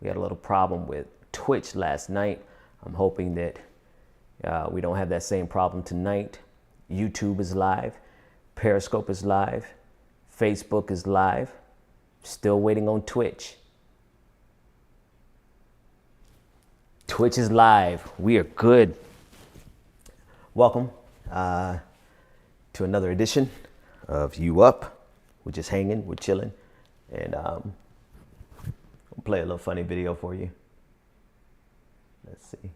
We had a little problem with Twitch last night. I'm hoping that we don't have that same problem tonight. YouTube is live. Periscope is live. Facebook is live. Still waiting on Twitch. Twitch is live. We are good. Welcome to another edition of You Up. We're just hanging, we're chilling, and I'll play a little funny video for you. Let's see.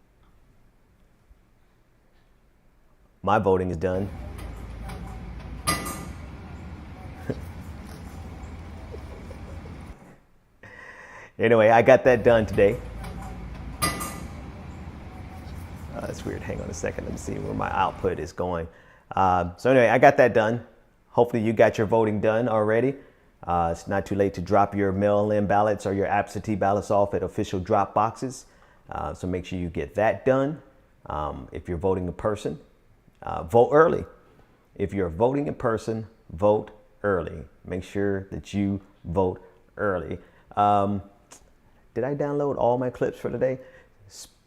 My voting is done. Anyway, I got that done today. That's weird. Hang on a second. Let me see where my output is going. So anyway, I got that done. Hopefully you got your voting done already. It's not too late to drop your mail-in ballots or your absentee ballots off at official drop boxes. So make sure you get that done. If you're voting in person, vote early. If you're voting in person, vote early. Make sure that you vote early. Did I download all my clips for today?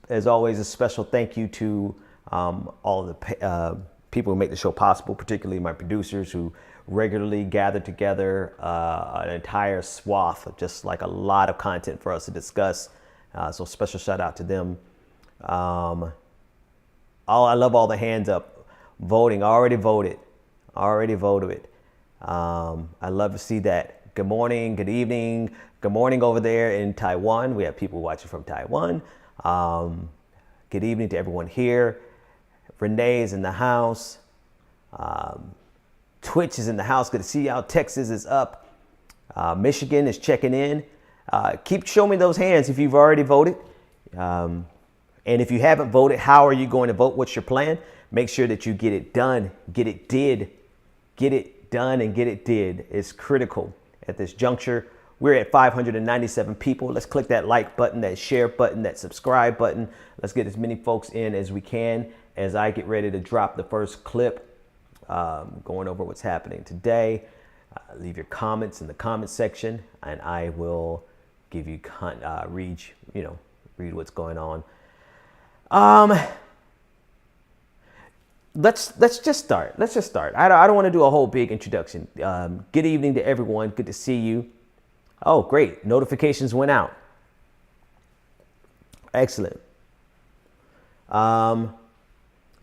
As always, a special thank you to all the people who make the show possible, particularly my producers who regularly gather together an entire swath of just like a lot of content for us to discuss. So special shout out to them. I love all the hands up voting. I already voted. I love to see that. Good morning, good evening, good morning over there in Taiwan. We have people watching from Taiwan. Good evening to everyone here. Renee is in the house. Twitch is in the house. Good to see y'all. Texas is up. Michigan is checking in. Keep showing me those hands if you've already voted. And if you haven't voted, how are you going to vote? What's your plan? Make sure that you get it done, get it did, get it done and get it did. It's critical at this juncture. We're at 597 people. Let's click that like button, that share button, that subscribe button. Let's get as many folks in as we can as I get ready to drop the first clip, going over what's happening today. Leave your comments in the comment section, and I will give you read what's going on. Let's just start. I don't want to do a whole big introduction. Good evening to everyone. Good to see you. Oh, great. Notifications went out. Excellent.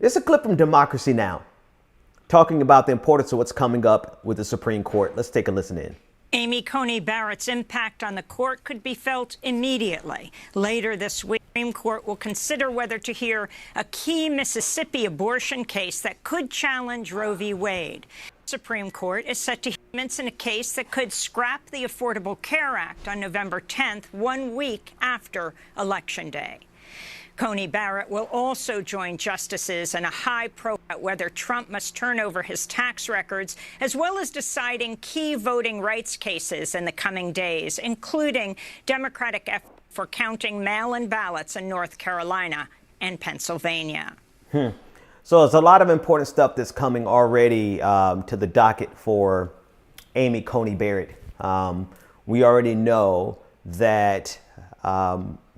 It's a clip from Democracy Now! Talking about the importance of what's coming up with the Supreme Court. Let's take a listen in. Amy Coney Barrett's impact on the court could be felt immediately. Later this week, the Supreme Court will consider whether to hear a key Mississippi abortion case that could challenge Roe v. Wade. The Supreme Court is set to hear arguments in a case that could scrap the Affordable Care Act on November 10th, 1 week after Election Day. Coney Barrett will also join justices in a high profile whether Trump must turn over his tax records, as well as deciding key voting rights cases in the coming days, including Democratic efforts for counting mail-in ballots in North Carolina and Pennsylvania. So there's a lot of important stuff that's coming already to the docket for Amy Coney Barrett. We already know that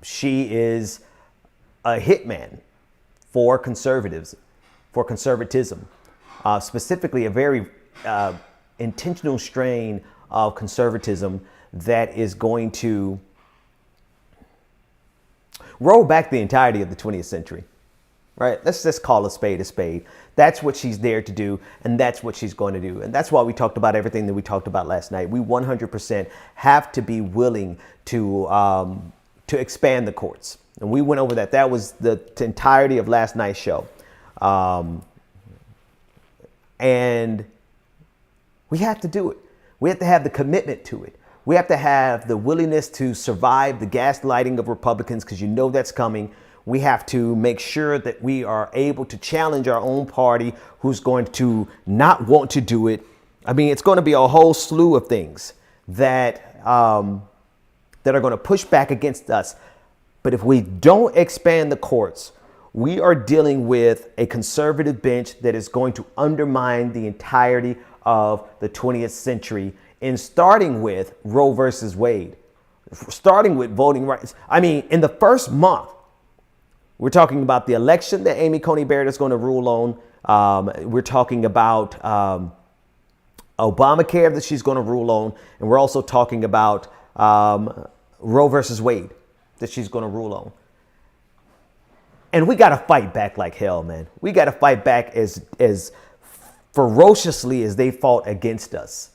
she is a hitman for conservatism, specifically a very intentional strain of conservatism that is going to roll back the entirety of the 20th century, right? Let's just call a spade a spade. That's what she's there to do, and that's what she's going to do. And that's why we talked about everything that we talked about last night. We 100% have to be willing to expand the courts. And we went over that. That was the entirety of last night's show. And we have to do it. We have to have the commitment to it. We have to have the willingness to survive the gaslighting of Republicans, because you know that's coming. We have to make sure that we are able to challenge our own party who's going to not want to do it. I mean, it's going to be a whole slew of things that are going to push back against us. But if we don't expand the courts, we are dealing with a conservative bench that is going to undermine the entirety of the 20th century, in starting with Roe versus Wade. starting with voting rights. I mean, in the first month, we're talking about the election that Amy Coney Barrett is going to rule on. We're talking about Obamacare that she's going to rule on. And we're also talking about Roe versus Wade that she's going to rule on. And we got to fight back like hell, man. We got to fight back as ferociously as they fought against us.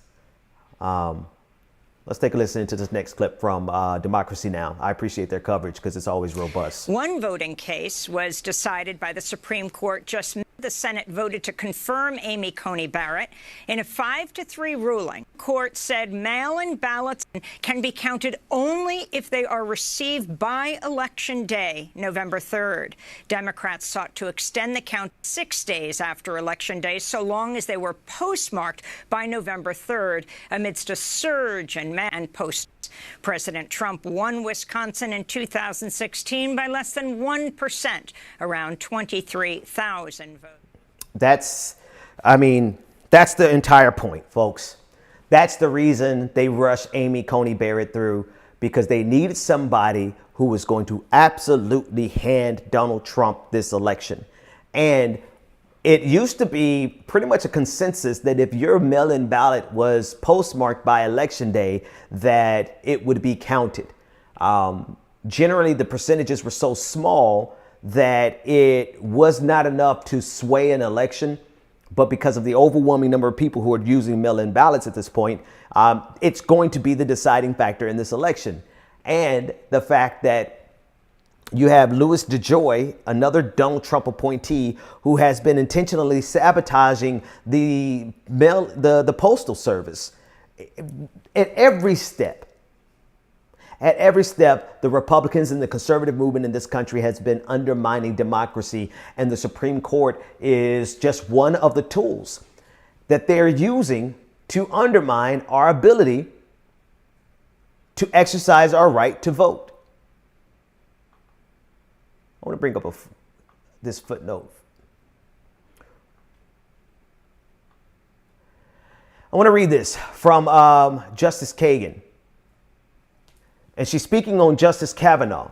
Let's take a listen to this next clip from Democracy Now! I appreciate their coverage because it's always robust. One voting case was decided by the Supreme Court just the Senate voted to confirm Amy Coney Barrett. In a 5-3 ruling, the court said mail-in ballots can be counted only if they are received by Election Day, November 3rd. Democrats sought to extend the count 6 days after Election Day, so long as they were postmarked by November 3rd, amidst a surge in mail-in posts. President Trump won Wisconsin in 2016 by less than 1%, around 23,000 votes. That's the entire point, folks. That's the reason they rushed Amy Coney Barrett through, because they needed somebody who was going to absolutely hand Donald Trump this election. And it used to be pretty much a consensus that if your mail-in ballot was postmarked by Election Day, that it would be counted. Generally, the percentages were so small that it was not enough to sway an election. But because of the overwhelming number of people who are using mail-in ballots at this point, it's going to be the deciding factor in this election. And the fact that you have Louis DeJoy, another Donald Trump appointee, who has been intentionally sabotaging the postal service at every step. At every step, the Republicans and the conservative movement in this country has been undermining democracy, and the Supreme Court is just one of the tools that they're using to undermine our ability to exercise our right to vote. I want to bring up this footnote. I want to read this from Justice Kagan. And she's speaking on Justice Kavanaugh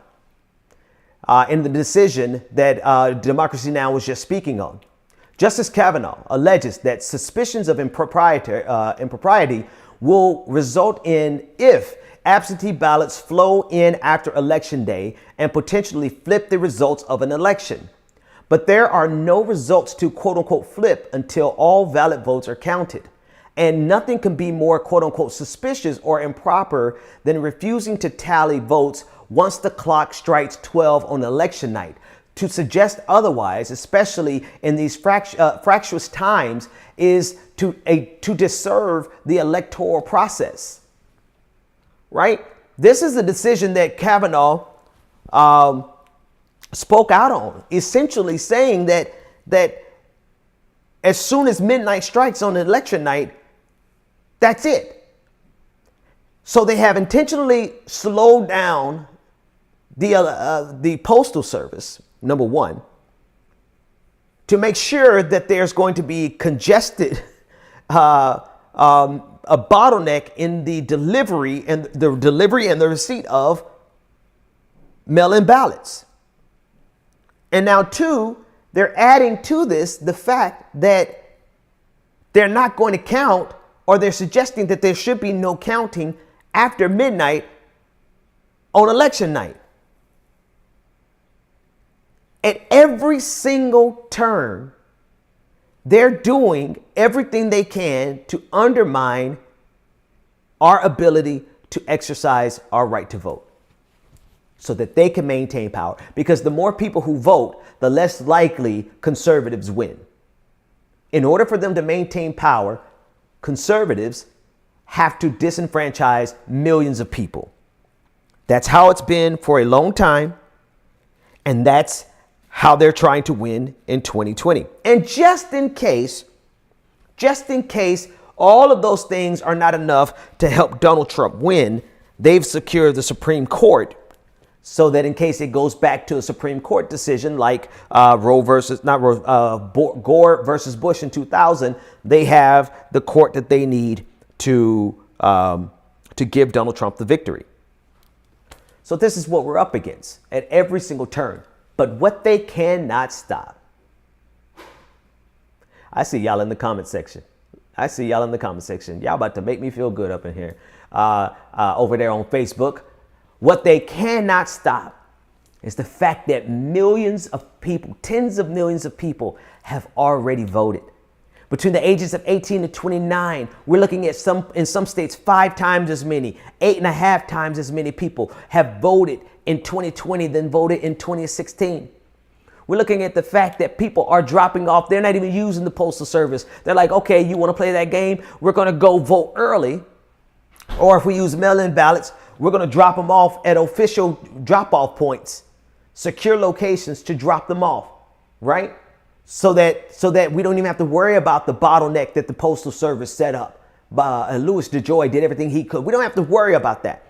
in the decision that Democracy Now! Was just speaking on. Justice Kavanaugh alleges that suspicions of impropriety will result in if absentee ballots flow in after Election Day and potentially flip the results of an election. But there are no results to quote unquote flip until all valid votes are counted. And nothing can be more quote unquote suspicious or improper than refusing to tally votes once the clock strikes 12 on election night. To suggest otherwise, especially in these fractious times, is to disserve the electoral process. Right? This is the decision that Kavanaugh spoke out on, essentially saying that as soon as midnight strikes on election night, that's it. So they have intentionally slowed down the postal service, number one, to make sure that there's going to be congested a bottleneck in the delivery and the receipt of mail-in ballots. And now, two, they're adding to this the fact that they're not going to count, or they're suggesting that there should be no counting after midnight on election night. At every single turn, they're doing everything they can to undermine our ability to exercise our right to vote so that they can maintain power. Because the more people who vote, the less likely conservatives win. In order for them to maintain power, conservatives have to disenfranchise millions of people. That's how it's been for a long time. And that's how they're trying to win in 2020. And just in case all of those things are not enough to help Donald Trump win, they've secured the Supreme Court so that in case it goes back to a Supreme Court decision like Gore versus Bush in 2000, they have the court that they need to give Donald Trump the victory. So this is what we're up against at every single turn. But what they cannot stop. I see y'all in the comment section. Y'all about to make me feel good up in here. Over there on Facebook. What they cannot stop is the fact that millions of people, tens of millions of people have already voted. Between the ages of 18 to 29, we're looking at in some states 5 times as many, 8.5 times as many people have voted in 2020 than voted in 2016. We're looking at the fact that people are dropping off. They're not even using the postal service. They're like, okay, you want to play that game? We're going to go vote early. Or if we use mail-in ballots, we're going to drop them off at official drop-off points, secure locations to drop them off, right? So that we don't even have to worry about the bottleneck that the Postal Service set up. Louis DeJoy did everything he could. We don't have to worry about that.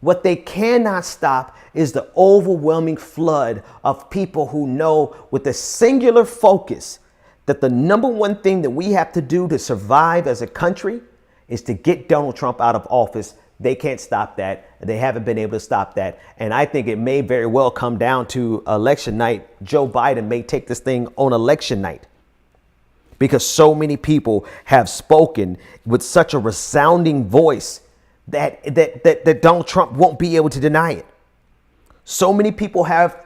What they cannot stop is the overwhelming flood of people who know with a singular focus that the number one thing that we have to do to survive as a country is to get Donald Trump out of office. They can't stop that. They haven't been able to stop that. And I think it may very well come down to election night. Joe Biden may take this thing on election night because so many people have spoken with such a resounding voice that Donald Trump won't be able to deny it. So many people have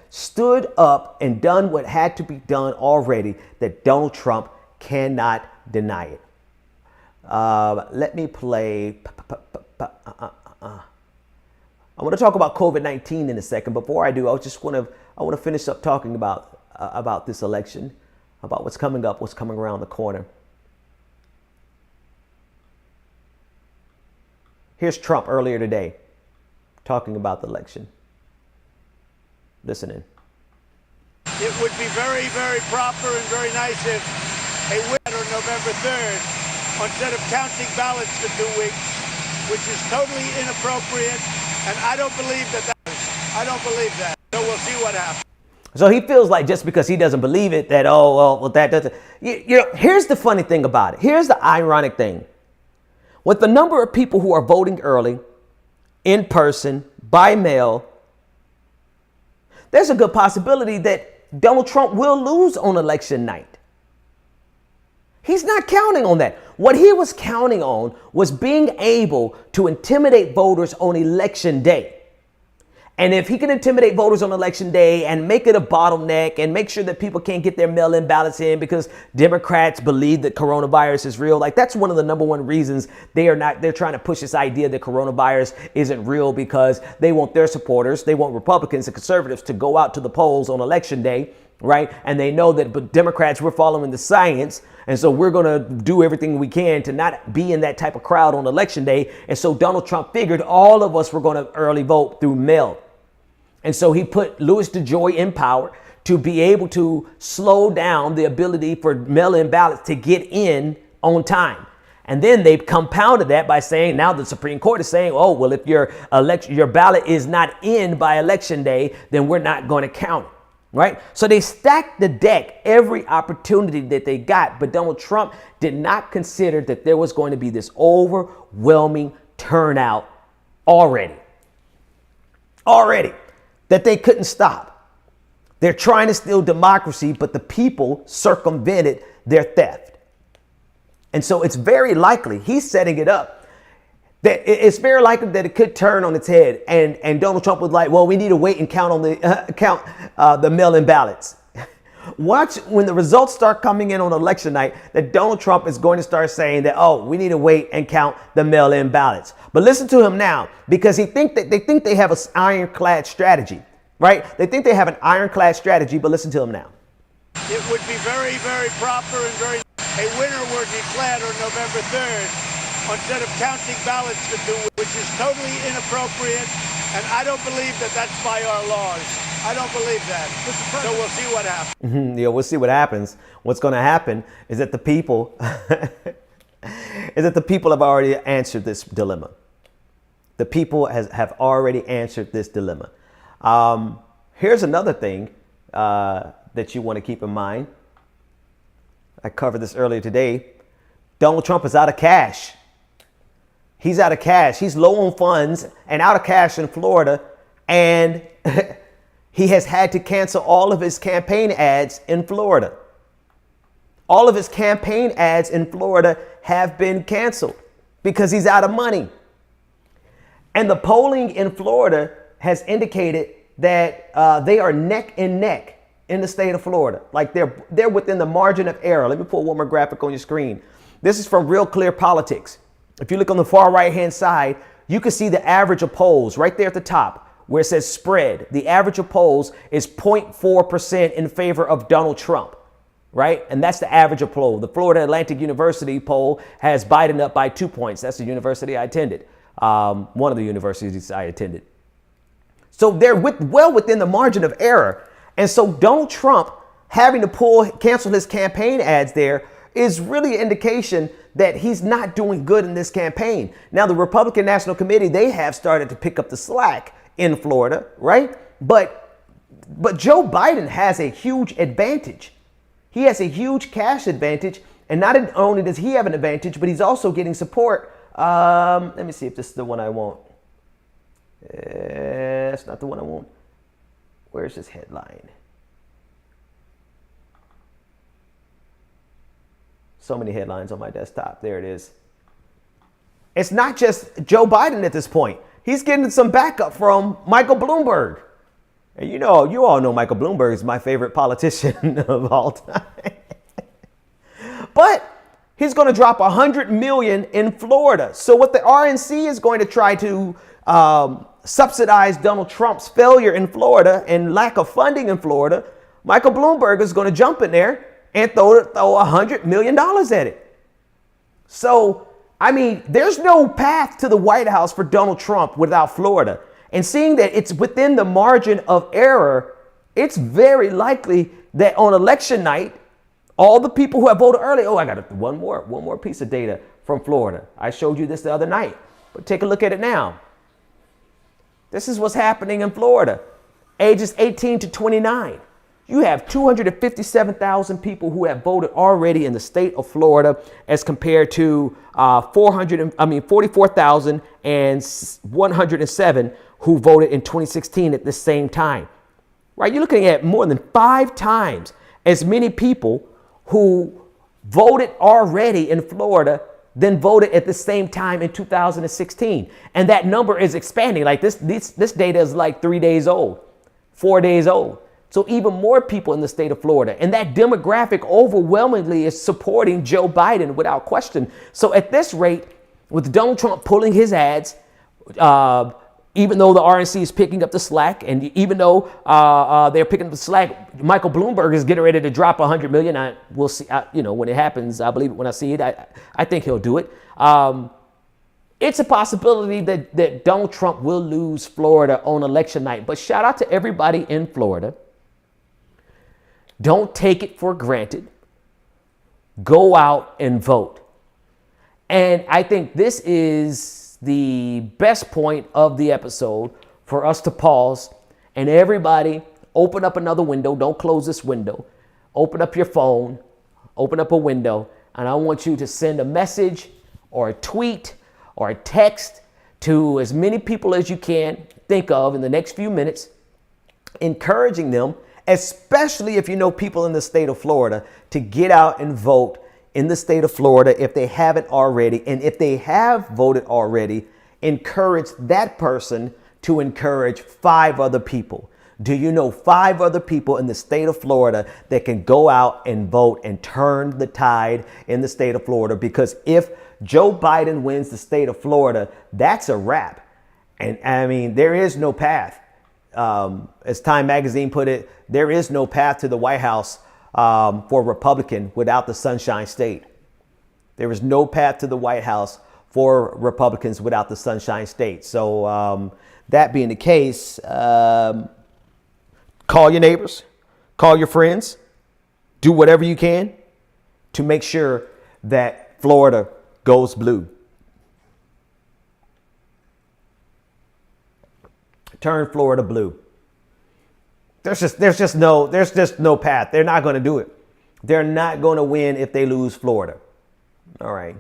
stood up and done what had to be done already that Donald Trump cannot deny it. Let me play. I want to talk about COVID-19 in a second. Before I do, I want to finish up talking about this election, about what's coming up, what's coming around the corner. Here's Trump earlier today talking about the election. Listen in. It would be very, very proper and very nice if a winner November 3rd, instead of counting ballots for 2 weeks, which is totally inappropriate, and I don't believe that. I don't believe that. So we'll see what happens. So he feels like just because he doesn't believe it, that, that doesn't. You know, here's the funny thing about it. Here's the ironic thing. With the number of people who are voting early, in person, by mail, there's a good possibility that Donald Trump will lose on election night. He's not counting on that. What he was counting on was being able to intimidate voters on election day. And if he can intimidate voters on election day and make it a bottleneck and make sure that people can't get their mail-in ballots in because Democrats believe that coronavirus is real, like that's one of the number one reasons they're trying to push this idea that coronavirus isn't real, because they want their supporters, they want Republicans and conservatives to go out to the polls on election day, right? And they know that Democrats, we're following the science. And so we're going to do everything we can to not be in that type of crowd on election day. And so Donald Trump figured all of us were going to early vote through mail. And so he put Louis DeJoy in power to be able to slow down the ability for mail-in ballots to get in on time. And then they compounded that by saying, now the Supreme Court is saying, oh, well, if your ballot is not in by election day, then we're not going to count it. Right? So they stacked the deck every opportunity that they got. But Donald Trump did not consider that there was going to be this overwhelming turnout already, that they couldn't stop. They're trying to steal democracy, but the people circumvented their theft. And so it's very likely, he's setting it up, that it's very likely that it could turn on its head. And Donald Trump was like, well, we need to wait and count the mail-in ballots. Watch when the results start coming in on election night, that Donald Trump is going to start saying that, oh, we need to wait and count the mail-in ballots. But listen to him now, because they think they have an ironclad strategy, right? They think they have an ironclad strategy, but listen to him now. It would be very, very proper and very a winner were declared on November 3rd, instead of counting ballots for 2 weeks, which is totally inappropriate, and I don't believe that that's by our laws. I don't believe that. So we'll see what happens. Yeah, we'll see what happens. What's going to happen is that the people have already answered this dilemma. The people have already answered this dilemma. Here's another thing that you want to keep in mind. I covered this earlier today. Donald Trump is out of cash. He's out of cash. He's low on funds and out of cash in Florida. And he has had to cancel all of his campaign ads in Florida. All of his campaign ads in Florida have been canceled because he's out of money. And the polling in Florida has indicated that they are neck and neck in the state of Florida. Like they're within the margin of error. Let me put one more graphic on your screen. This is from Real Clear Politics. If you look on the far right hand side, you can see the average of polls right there at the top where it says spread. The average of polls is 0.4% in favor of Donald Trump, right? And that's the average of poll. The Florida Atlantic University poll has Biden up by 2 points. That's the university I attended. One of the universities I attended. So they're well within the margin of error. And so Donald Trump having to cancel his campaign ads there is really an indication that he's not doing good in this campaign. Now, the Republican National Committee, they have started to pick up the slack in Florida, right? But Joe Biden has a huge advantage. He has a huge cash advantage. And not only does he have an advantage, but he's also getting support. Let me see if this is the one I want. It's not the one I want. Where's this headline? So many headlines on my desktop. There it is. It's not just Joe Biden at this point. He's getting some backup from Michael Bloomberg. And you all know Michael Bloomberg is my favorite politician of all time. But he's going to drop $100 million in Florida. So what the RNC is going to try to subsidize Donald Trump's failure in Florida and lack of funding in Florida, Michael Bloomberg is going to jump in there and throw $100 million at it. So, I mean, there's no path to the White House for Donald Trump without Florida. And seeing that it's within the margin of error, it's very likely that on election night, all the people who have voted early, I got one more piece of data from Florida. I showed you this the other night, but take a look at it now. This is what's happening in Florida. Ages 18 to 29. You have 257,000 people who have voted already in the state of Florida as compared to 44,107 who voted in 2016 at the same time. Right? You're looking at more than 5 times as many people who voted already in Florida than voted at the same time in 2016. And that number is expanding. Like this data is like 3 days old, 4 days old. So even more people in the state of Florida. And that demographic overwhelmingly is supporting Joe Biden without question. So at this rate, with Donald Trump pulling his ads, even though the RNC is picking up the slack, and even though they're picking up the slack, Michael Bloomberg is getting ready to drop $100 million. We'll see, when it happens. I believe it when I see it. I think he'll do it. It's a possibility that Donald Trump will lose Florida on election night. But shout out to everybody in Florida. Don't take it for granted. Go out and vote. And I think this is the best point of the episode for us to pause and everybody open up another window. Don't close this window. Open up your phone, open up a window, and I want you to send a message or a tweet or a text to as many people as you can think of in the next few minutes, encouraging them, especially if you know people in the state of Florida, to get out and vote in the state of Florida if they haven't already. And if they have voted already, encourage that person to encourage 5 other people. Do you know 5 other people in the state of Florida that can go out and vote and turn the tide in the state of Florida? Because if Joe Biden wins the state of Florida, that's a wrap. And I mean, there is no path. As Time Magazine put it, there is no path to the White House for a Republican without the Sunshine State. There is no path to the White House for Republicans without the Sunshine State. So that being the case, call your neighbors, call your friends, do whatever you can to make sure that Florida goes blue. Turn Florida blue. There's just no path. They're not going to do it. They're not going to win if they lose Florida. All right.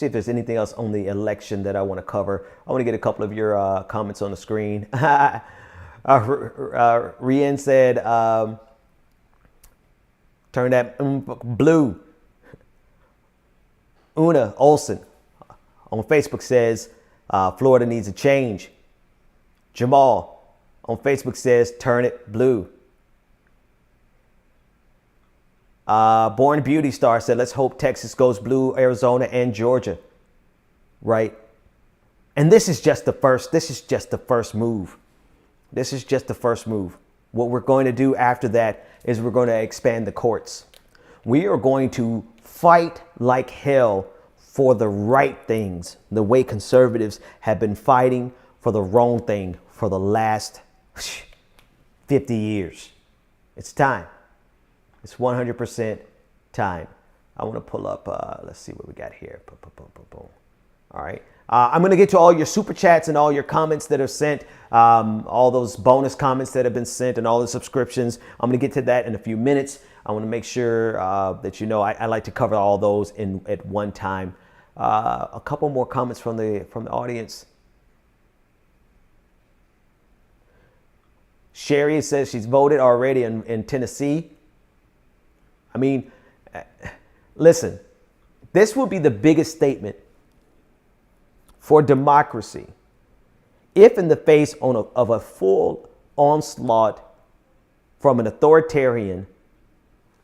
see if there's anything else on the election that I want to cover. I want to get a couple of your comments on the screen. Rien said, turn that blue. Una Olson on Facebook says, Florida needs a change. Jamal on Facebook says, turn it blue. Born Beauty Star said, let's hope Texas goes blue, Arizona and Georgia. Right. And this is just the first move. This is just the first move. What we're going to do after that is we're going to expand the courts. We are going to fight like hell for the right things, the way conservatives have been fighting for the wrong thing for the last 50 years. It's time. It's 100% time. I want to pull up, let's see what we got here. Boom. All right. I'm going to get to all your super chats and all your comments that are sent, all those bonus comments that have been sent and all the subscriptions. I'm going to get to that in a few minutes. I want to make sure that you know I like to cover all those at one time. A couple more comments from the audience. Sherry says she's voted already in Tennessee. I mean, listen, this will be the biggest statement for democracy if in the face of a full onslaught from an authoritarian,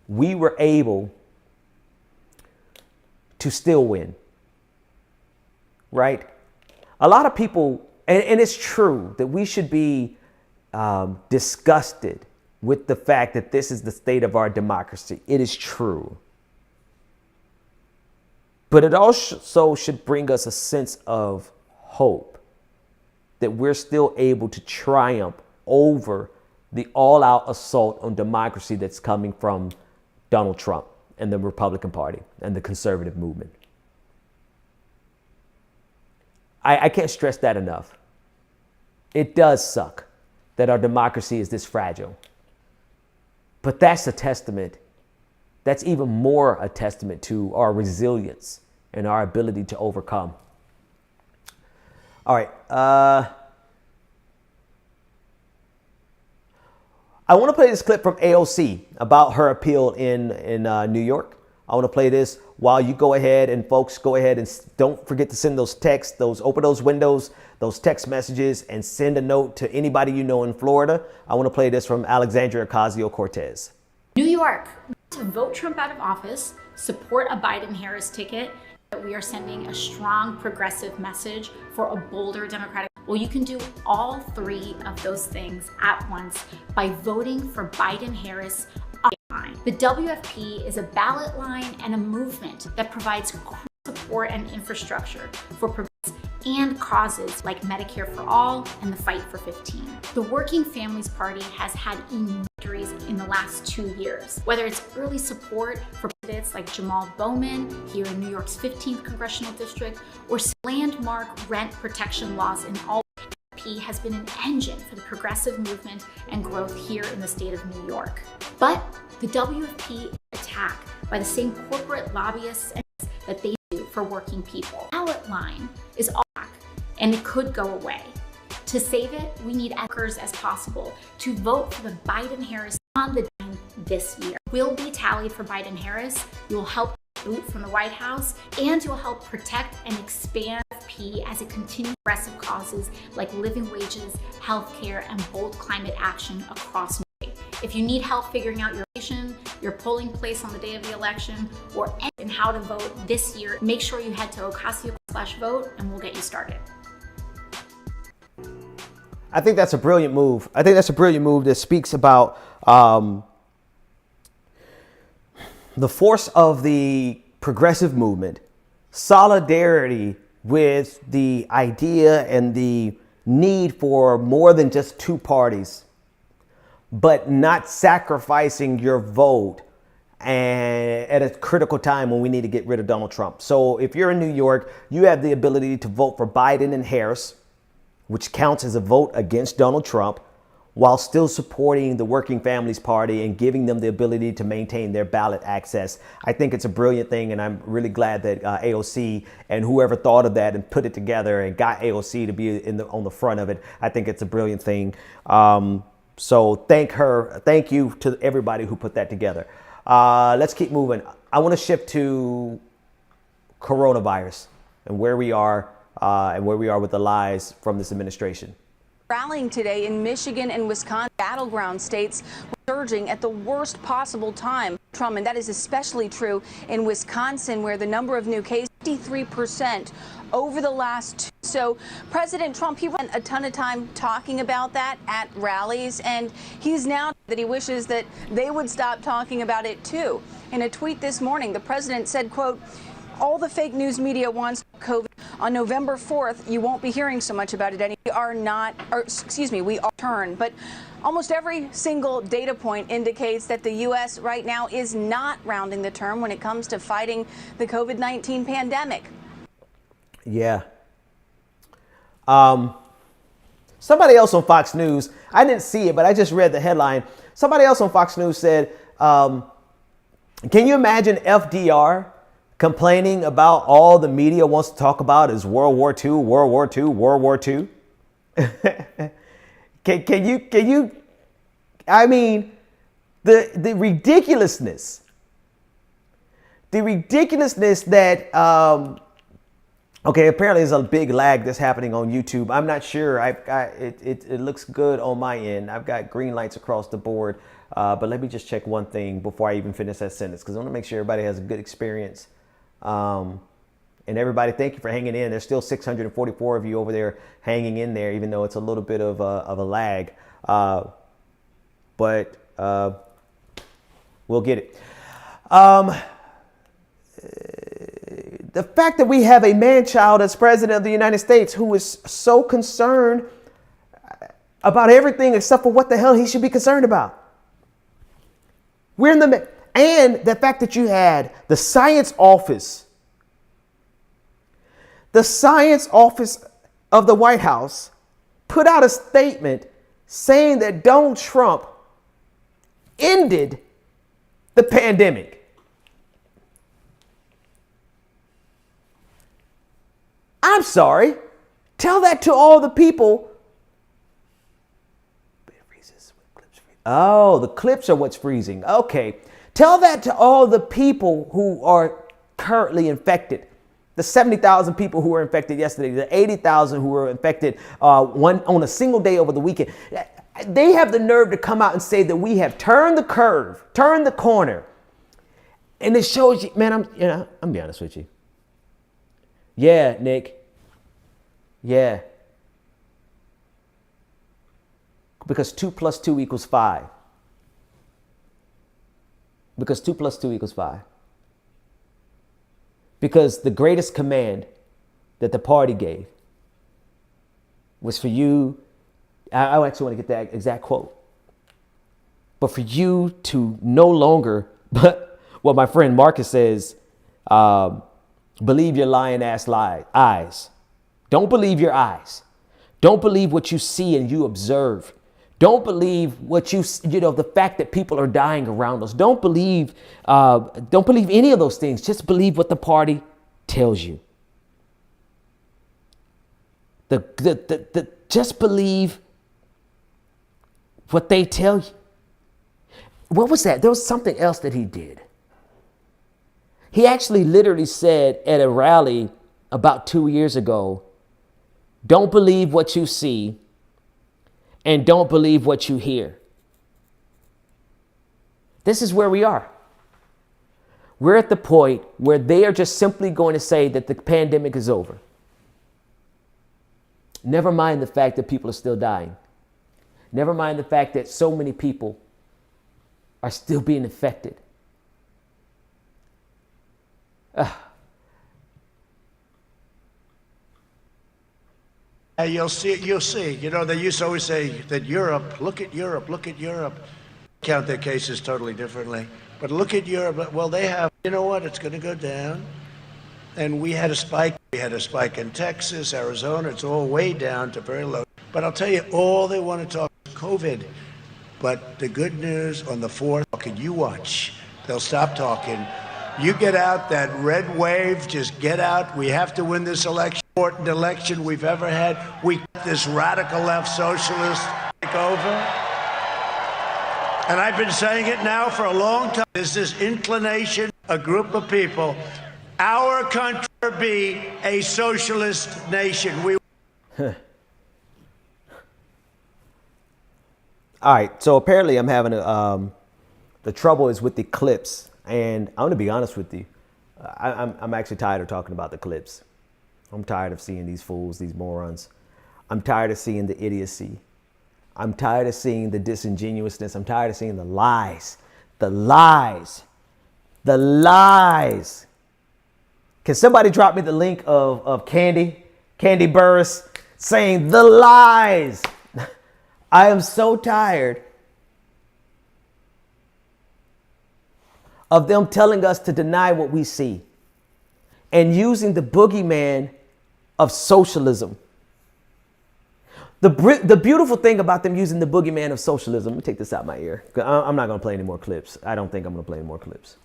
we were able to still win. Right? A lot of people, and it's true that we should be disgusted with the fact that this is the state of our democracy. It is true. But it also should bring us a sense of hope that we're still able to triumph over the all-out assault on democracy that's coming from Donald Trump and the Republican Party and the conservative movement. I can't stress that enough. It does suck that our democracy is this fragile. But that's a testament. That's even more a testament to our resilience and our ability to overcome. All right. I want to play this clip from AOC about her appeal in New York. I want to play this while you go ahead and folks go ahead and don't forget to send those texts, open those windows, those text messages, and send a note to anybody you know in Florida. I want to play this from Alexandria Ocasio-Cortez. New York, to vote Trump out of office, support a Biden-Harris ticket, that we are sending a strong progressive message for a bolder Democratic. Well, you can do all three of those things at once by voting for Biden-Harris. The WFP is a ballot line and a movement that provides support and infrastructure for progressive and causes like Medicare for All and the Fight for 15. The Working Families Party has had victories in the last 2 years, whether it's early support for candidates like Jamal Bowman here in New York's 15th congressional district, or landmark rent protection laws in all. Has been an engine for the progressive movement and growth here in the state of New York. But the WFP is attacked by the same corporate lobbyists that they do for working people. The ballot line is all back, and it could go away. To save it, we need workers as possible to vote for the Biden-Harris on the dime this year. Will be tallied for Biden-Harris. You'll help boot from the White House, and you'll help protect and expand WFP as it continues progressive causes like living wages, healthcare, and bold climate action across New York. If you need help figuring out your location, your polling place on the day of the election, or and how to vote this year, make sure you head to Ocasio.com/vote and we'll get you started. I think that's a brilliant move. I think that's a brilliant move that speaks about the force of the progressive movement, solidarity with the idea and the need for more than just two parties, but not sacrificing your vote and at a critical time when we need to get rid of Donald Trump. So if you're in New York, you have the ability to vote for Biden and Harris, which counts as a vote against Donald Trump, while still supporting the Working Families Party and giving them the ability to maintain their ballot access. I think it's a brilliant thing, and I'm really glad that AOC and whoever thought of that and put it together and got AOC to be on the front of it. I think it's a brilliant thing. So thank you to everybody who put that together. Let's keep moving. I want to shift to coronavirus and where we are with the lies from this administration. Rallying today in Michigan and Wisconsin, battleground states, surging at the worst possible time. Trump, and that is especially true in Wisconsin, where the number of new cases 53% over the last. So President Trump, he spent a ton of time talking about that at rallies, and he's now that he wishes that they would stop talking about it too. In a tweet this morning, the president said, quote, "All the fake news media wants COVID. On November 4th, you won't be hearing so much about it anymore. We are turn." But almost every single data point indicates that the U.S. right now is not rounding the turn when it comes to fighting the COVID-19 pandemic. Yeah. Somebody else on Fox News, I didn't see it, but I just read the headline. Somebody else on Fox News said, can you imagine FDR complaining about all the media wants to talk about is World War II, World War II, World War II? Can you, I mean, the ridiculousness that, okay, apparently there's a big lag that's happening on YouTube. I'm not sure. It looks good on my end. I've got green lights across the board. But let me just check one thing before I even finish that sentence, because I want to make sure everybody has a good experience. And everybody, thank you for hanging in. There's still 644 of you over there hanging in there, even though it's a little bit of a lag. But we'll get it. The fact that we have a man-child as president of the United States who is so concerned about everything except for what the hell he should be concerned about. We're in the, and the fact that you had the science office of the White House put out a statement saying that Donald Trump ended the pandemic. I'm sorry. Tell that to all the people. Oh, the clips are what's freezing. Okay. Tell that to all the people who are currently infected. The 70,000 people who were infected yesterday, the 80,000 who were infected on a single day over the weekend. They have the nerve to come out and say that we have turned the curve, turned the corner. And it shows you, man, I'm be honest with you. Yeah, Nick. Yeah. Because 2 + 2 = 5. Because 2 + 2 = 5. Because the greatest command that the party gave was for you, I actually want to get that exact quote, but for you to no longer, but what my friend Marcus says, believe your lying ass eyes. Don't believe your eyes. Don't believe what you see and you observe. Don't believe what the fact that people are dying around us. Don't believe any of those things. Just believe what the party tells you. Just believe what they tell you. What was that? There was something else that he did. He actually literally said at a rally about 2 years ago, don't believe what you see and don't believe what you hear. This is where we are. We're at the point where they are just simply going to say that the pandemic is over. Never mind the fact that people are still dying. Never mind the fact that so many people are still being infected. You'll see. You know, they used to always say that Europe, look at Europe. Count their cases totally differently. But look at Europe. Well, they have, you know what? It's going to go down. And we had a spike. We had a spike in Texas, Arizona. It's all way down to very low. But I'll tell you, all they want to talk is COVID. But the good news on the 4th, can you watch? They'll stop talking. You get out, that red wave, just get out. We have to win this election, important election we've ever had. We this radical left socialist take over. And I've been saying it now for a long time. There's this inclination, a group of people, our country will be a socialist nation. We All right, so apparently I'm having the trouble is with the clips, and I'm gonna be honest with you, I'm actually tired of talking about the clips. I'm tired of seeing these fools, these morons. I'm tired of seeing the idiocy. I'm tired of seeing the disingenuousness. I'm tired of seeing the lies, the lies, the lies. Can somebody drop me the link of Candy Burris saying the lies? I am so tired of them telling us to deny what we see and using the boogeyman of socialism. The beautiful thing about them using the boogeyman of socialism, let me take this out my ear, because I'm not going to play any more clips. I don't think I'm going to play any more clips.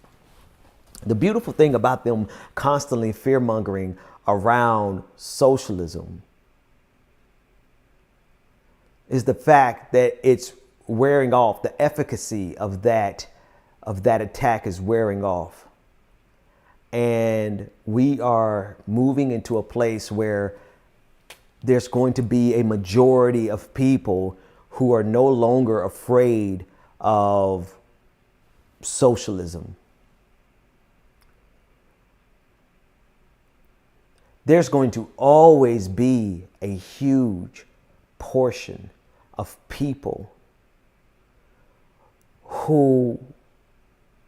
The beautiful thing about them constantly fear-mongering around socialism is the fact that it's wearing off. The efficacy of that attack is wearing off. And we are moving into a place where there's going to be a majority of people who are no longer afraid of socialism. There's going to always be a huge portion of people who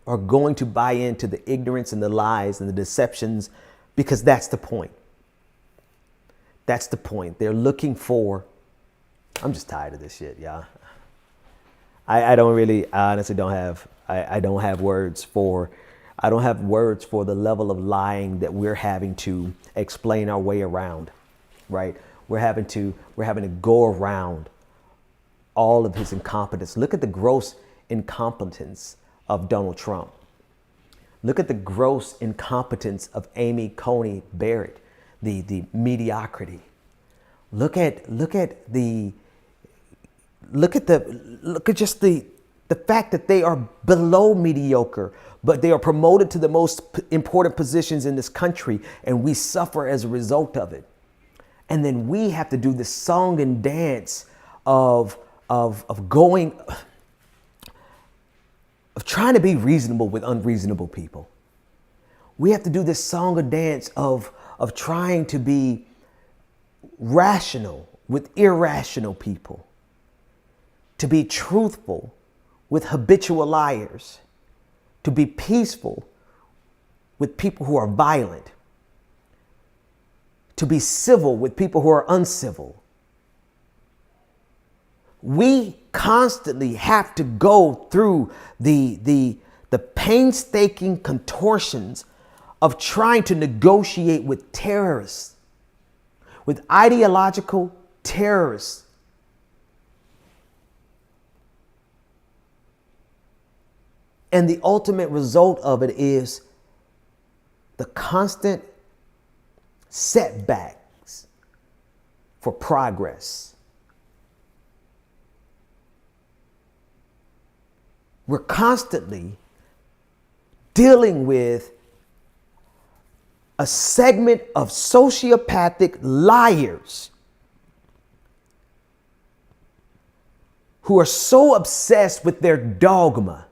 are going to buy into the ignorance and the lies and the deceptions, because that's the point. That's the point. They're looking for, I'm just tired of this shit, y'all. I honestly don't have words for the level of lying that we're having to explain our way around, right? We're having to go around all of his incompetence. Look at the gross incompetence of Donald Trump. Look at the gross incompetence of Amy Coney Barrett, the mediocrity. Look at just the fact that they are below mediocre, but they are promoted to the most important positions in this country, and we suffer as a result of it. And then we have to do this song and dance of trying to be reasonable with unreasonable people. We have to do this song and dance of trying to be rational with irrational people, to be truthful with habitual liars, to be peaceful with people who are violent, to be civil with people who are uncivil. We constantly have to go through the painstaking contortions of trying to negotiate with terrorists, with ideological terrorists. And the ultimate result of it is the constant setbacks for progress. We're constantly dealing with a segment of sociopathic liars who are so obsessed with their dogma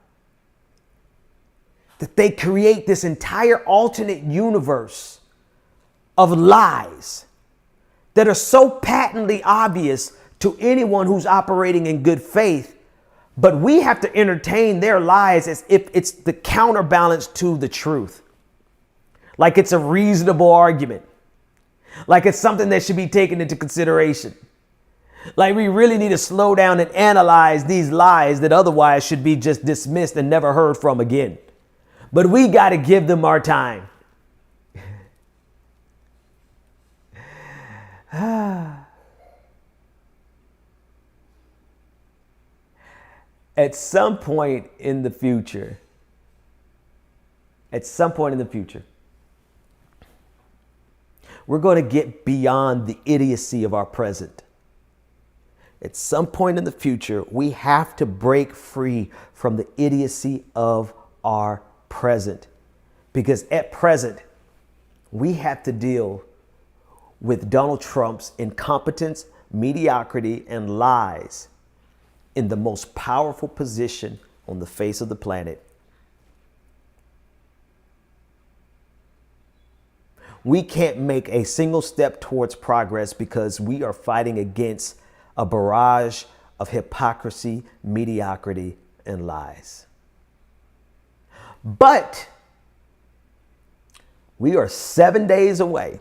that they create this entire alternate universe of lies that are so patently obvious to anyone who's operating in good faith. But we have to entertain their lies as if it's the counterbalance to the truth. Like it's a reasonable argument. Like it's something that should be taken into consideration. Like we really need to slow down and analyze these lies that otherwise should be just dismissed and never heard from again. But we got to give them our time. at some point in the future, we're going to get beyond the idiocy of our present. At some point in the future, we have to break free from the idiocy of our present. Because at present, we have to deal with Donald Trump's incompetence, mediocrity, and lies in the most powerful position on the face of the planet. We can't make a single step towards progress because we are fighting against a barrage of hypocrisy, mediocrity, and lies. But we are 7 days away.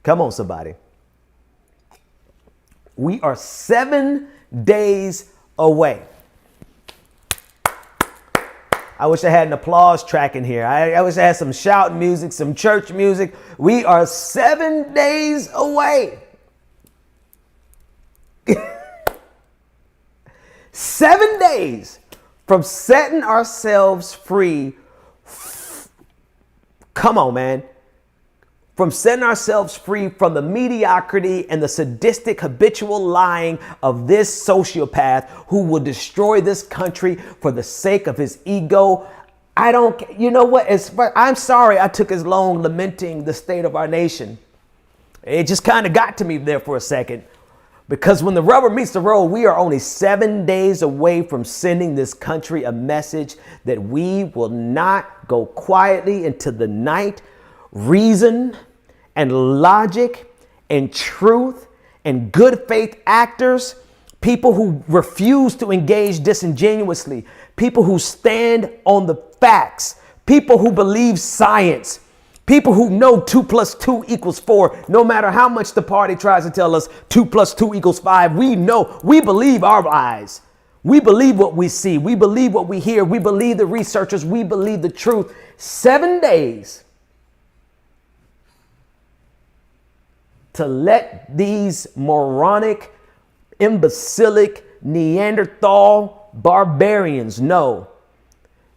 Come on, somebody. We are 7 days away. I wish I had an applause track in here. I wish I had some shout music, some church music. We are 7 days away. 7 days from setting ourselves free. Come on, man. From setting ourselves free from the mediocrity and the sadistic habitual lying of this sociopath who will destroy this country for the sake of his ego. You know what? I'm sorry I took as long lamenting the state of our nation. It just kind of got to me there for a second. Because when the rubber meets the road, we are only 7 days away from sending this country a message that we will not go quietly into the night. Reason and logic and truth and good faith actors, people who refuse to engage disingenuously, people who stand on the facts, people who believe science, people who know 2 + 2 = 4. No matter how much the party tries to tell us 2 + 2 = 5, we know, we believe our eyes. We believe what we see. We believe what we hear. We believe the researchers. We believe the truth. 7 days to let these moronic, imbecilic, Neanderthal barbarians know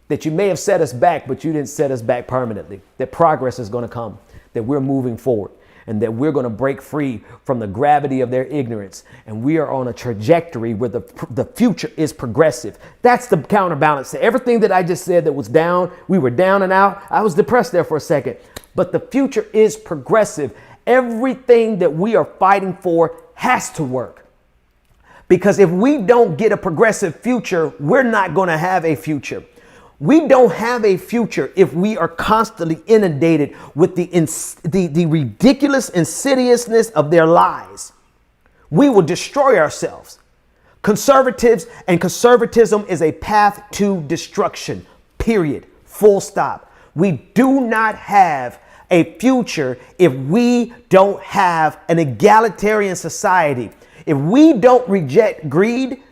that you may have set us back, but you didn't set us back permanently, that progress is going to come, that we're moving forward, and that we're going to break free from the gravity of their ignorance. And we are on a trajectory where the future is progressive. That's the counterbalance to everything that I just said that was down. We were down and out. I was depressed there for a second. But the future is progressive. Everything that we are fighting for has to work. Because if we don't get a progressive future, we're not going to have a future. We don't have a future if we are constantly inundated with the ridiculous insidiousness of their lies. We will destroy ourselves. Conservatives and conservatism is a path to destruction, period, full stop. We do not have a future if we don't have an egalitarian society. If we don't reject greed,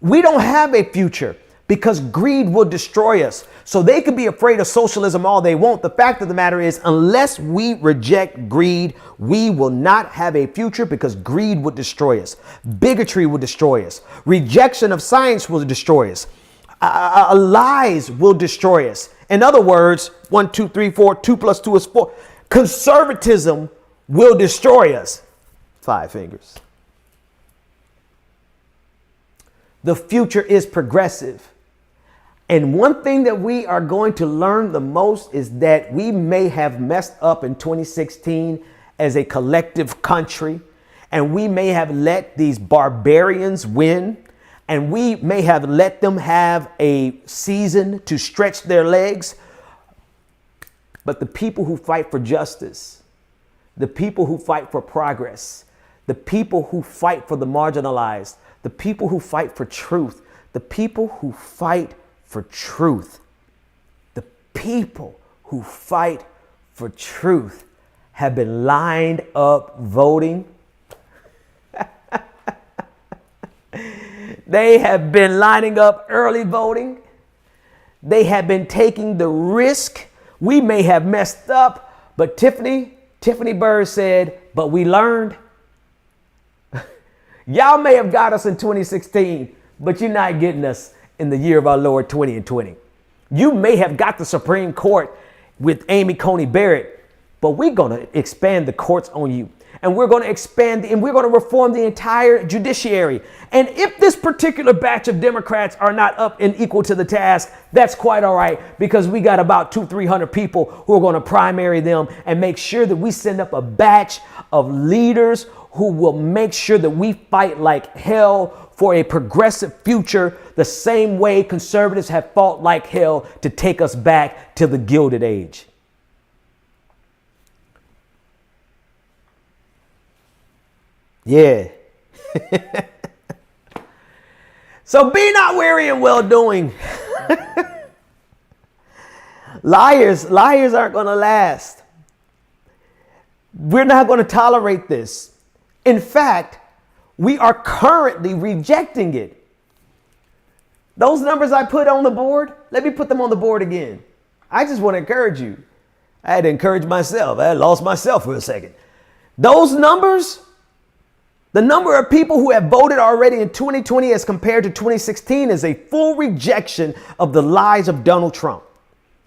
we don't have a future, because greed will destroy us. So they can be afraid of socialism all they want. The fact of the matter is, unless we reject greed, we will not have a future, because greed would destroy us. Bigotry will destroy us. Rejection of science will destroy us. Lies will destroy us. In other words, 1, 2, 3, 4, 2 + 2 = 4. Conservatism will destroy us. 5 fingers. The future is progressive. And one thing that we are going to learn the most is that we may have messed up in 2016 as a collective country, and we may have let these barbarians win, and we may have let them have a season to stretch their legs. But the people who fight for justice, the people who fight for progress, the people who fight for the marginalized, the people who fight for truth, the people who fight for truth, the people who fight for truth have been lined up voting. They have been lining up early voting. They have been taking the risk. We may have messed up, but Tiffany Bird said, but we learned. Y'all may have got us in 2016, but you're not getting us in the year of our Lord 2020. You may have got the Supreme Court with Amy Coney Barrett, but we're going to expand the courts on you. And we're going to expand and we're going to reform the entire judiciary. And if this particular batch of Democrats are not up and equal to the task, that's quite all right, because we got about 200-300 people who are going to primary them and make sure that we send up a batch of leaders who will make sure that we fight like hell for a progressive future, the same way conservatives have fought like hell to take us back to the Gilded Age. Yeah. So be not weary in well doing. Liars aren't going to last. We're not going to tolerate this. In fact, we are currently rejecting it. Those numbers I put on the board, let me put them on the board again. I just want to encourage you. I had to encourage myself. I had lost myself for a second. Those numbers, the number of people who have voted already in 2020 as compared to 2016 is a full rejection of the lies of Donald Trump.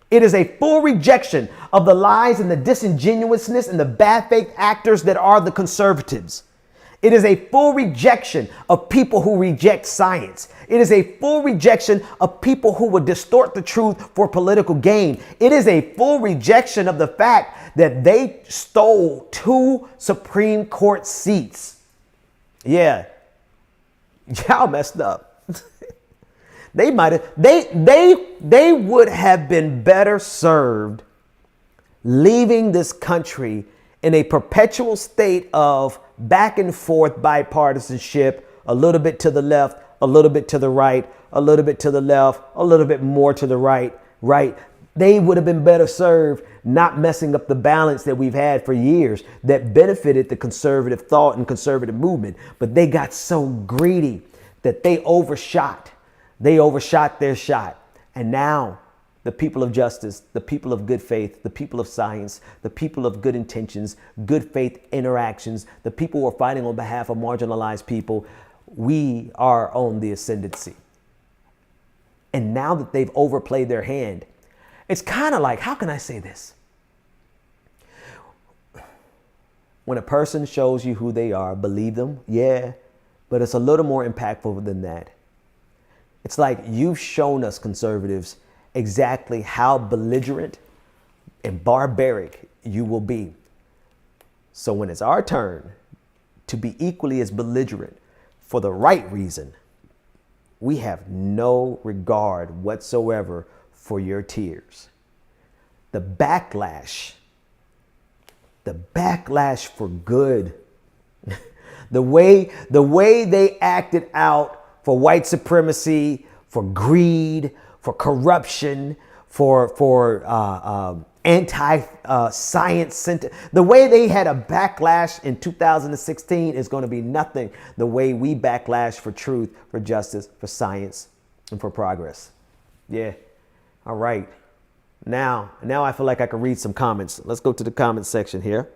It is a full rejection of the lies and the disingenuousness and the bad faith actors that are the conservatives. It is a full rejection of people who reject science. It is a full rejection of people who would distort the truth for political gain. It is a full rejection of the fact that they stole 2 Supreme Court seats. Yeah, y'all messed up. They would have been better served leaving this country in a perpetual state of back and forth bipartisanship, a little bit to the left, a little bit to the right, a little bit to the left, a little bit more to the right. They would have been better served not messing up the balance that we've had for years that benefited the conservative thought and conservative movement. But they got so greedy that they overshot. They overshot their shot. And now the people of justice, the people of good faith, the people of science, the people of good intentions, good faith interactions, the people who are fighting on behalf of marginalized people, we are on the ascendancy. And now that they've overplayed their hand, it's kind of like, how can I say this? When a person shows you who they are, believe them, yeah, but it's a little more impactful than that. It's like you've shown us conservatives exactly how belligerent and barbaric you will be. So when it's our turn to be equally as belligerent for the right reason, we have no regard whatsoever for your tears. The backlash for good, the way they acted out for white supremacy, for greed, for corruption, for anti-science center. The way they had a backlash in 2016 is going to be nothing the way we backlash for truth, for justice, for science, and for progress. Yeah. All right. Now I feel like I can read some comments. Let's go to the comment section here.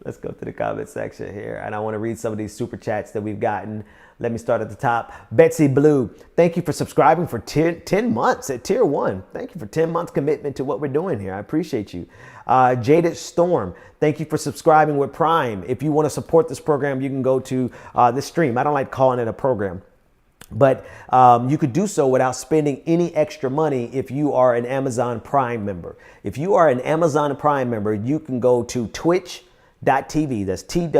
Let's go to the comment section here. And I want to read some of these super chats that we've gotten. Let me start at the top. Betsy Blue, thank you for subscribing for 10 months at Tier 1. Thank you for 10 months commitment to what we're doing here. I appreciate you. Jaded Storm, thank you for subscribing with Prime. If you want to support this program, you can go to this stream. I don't like calling it a program. But you could do so without spending any extra money if you are an Amazon Prime member. If you are an Amazon Prime member, you can go to twitch.tv, that's twitch.tv,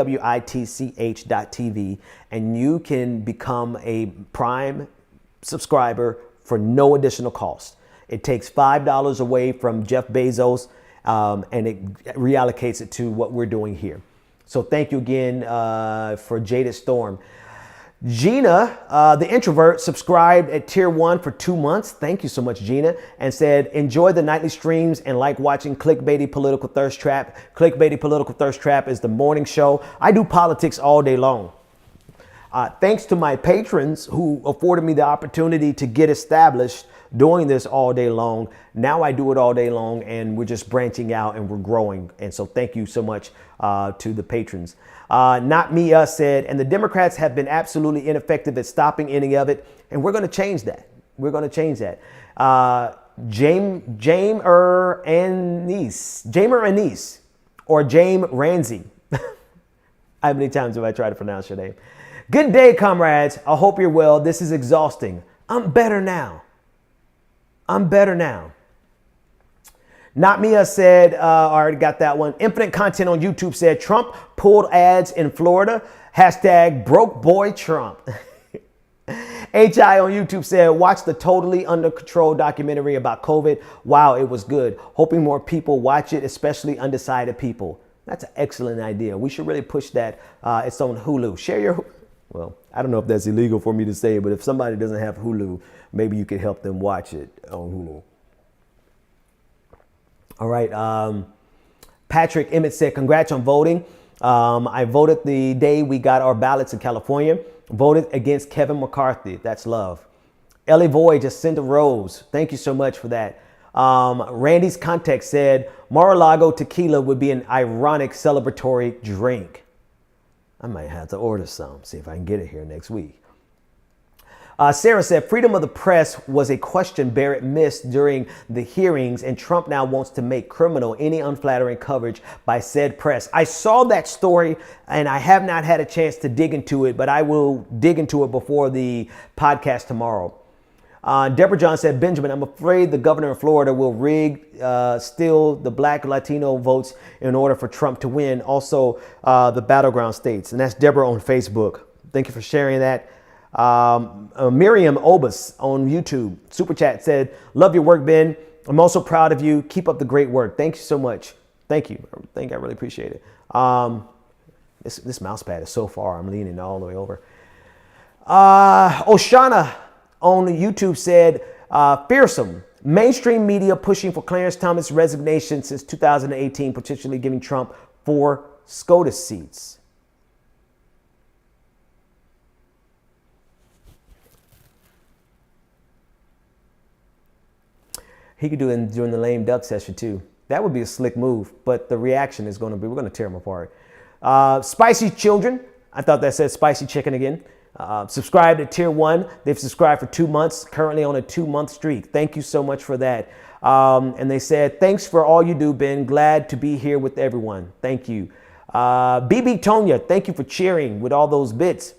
and you can become a Prime subscriber for no additional cost. It takes $5 away from Jeff Bezos and it reallocates it to what we're doing here. So thank you again for Jaded Storm. Gina, the introvert, subscribed at Tier 1 for 2 months. Thank you so much, Gina. And said, enjoy the nightly streams and like watching Clickbaity Political Thirst Trap. Clickbaity Political Thirst Trap is the morning show. I do politics all day long. Thanks to my patrons who afforded me the opportunity to get established doing this all day long. Now I do it all day long, and we're just branching out and we're growing. And so thank you so much to the patrons. Not Me Us said, and the Democrats have been absolutely ineffective at stopping any of it. And we're going to change that. We're going to change that. Jamer Anise or James Ramsey. How many times have I tried to pronounce your name? Good day, comrades. I hope you're well. This is exhausting. I'm better now. I'm better now. Not Mia said, I already got that one. Infinite Content on YouTube said, Trump pulled ads in Florida. Hashtag broke boy Trump. HI on YouTube said, watch the Totally Under Control documentary about COVID. Wow, it was good. Hoping more people watch it, especially undecided people. That's an excellent idea. We should really push that. It's on Hulu. Share your, well, I don't know if that's illegal for me to say, but if somebody doesn't have Hulu, maybe you could help them watch it on Hulu. All right. Patrick Emmett said, congrats on voting. I voted the day we got our ballots in California. Voted against Kevin McCarthy. That's love. Ellie Voy just sent a rose. Thank you so much for that. Randy's Context said, Mar-a-Lago tequila would be an ironic celebratory drink. I might have to order some, see if I can get it here next week. Sarah said, freedom of the press was a question Barrett missed during the hearings, and Trump now wants to make criminal any unflattering coverage by said press. I saw that story, and I have not had a chance to dig into it, but I will dig into it before the podcast tomorrow. Deborah John said, Benjamin, I'm afraid the governor of Florida will rig steal the black Latino votes in order for Trump to win. Also, the battleground states. And that's Deborah on Facebook. Thank you for sharing that. Miriam Obus on YouTube, Super Chat said, love your work, Ben. I'm also proud of you. Keep up the great work. Thank you so much. Thank you. I really appreciate it. This mouse pad is so far. I'm leaning all the way over. Oshana on YouTube said, fearsome. Mainstream media pushing for Clarence Thomas' resignation since 2018, potentially giving Trump 4 SCOTUS seats. He could do it during the lame duck session too. That would be a slick move, but the reaction is going to be, we're going to tear him apart. Spicy Children. I thought that said Spicy Chicken again. Subscribe to Tier 1. They've subscribed for 2 months, currently on a 2-month streak. Thank you so much for that. And they said, thanks for all you do, Ben. Glad to be here with everyone. Thank you. BB Tonya, thank you for cheering with all those bits.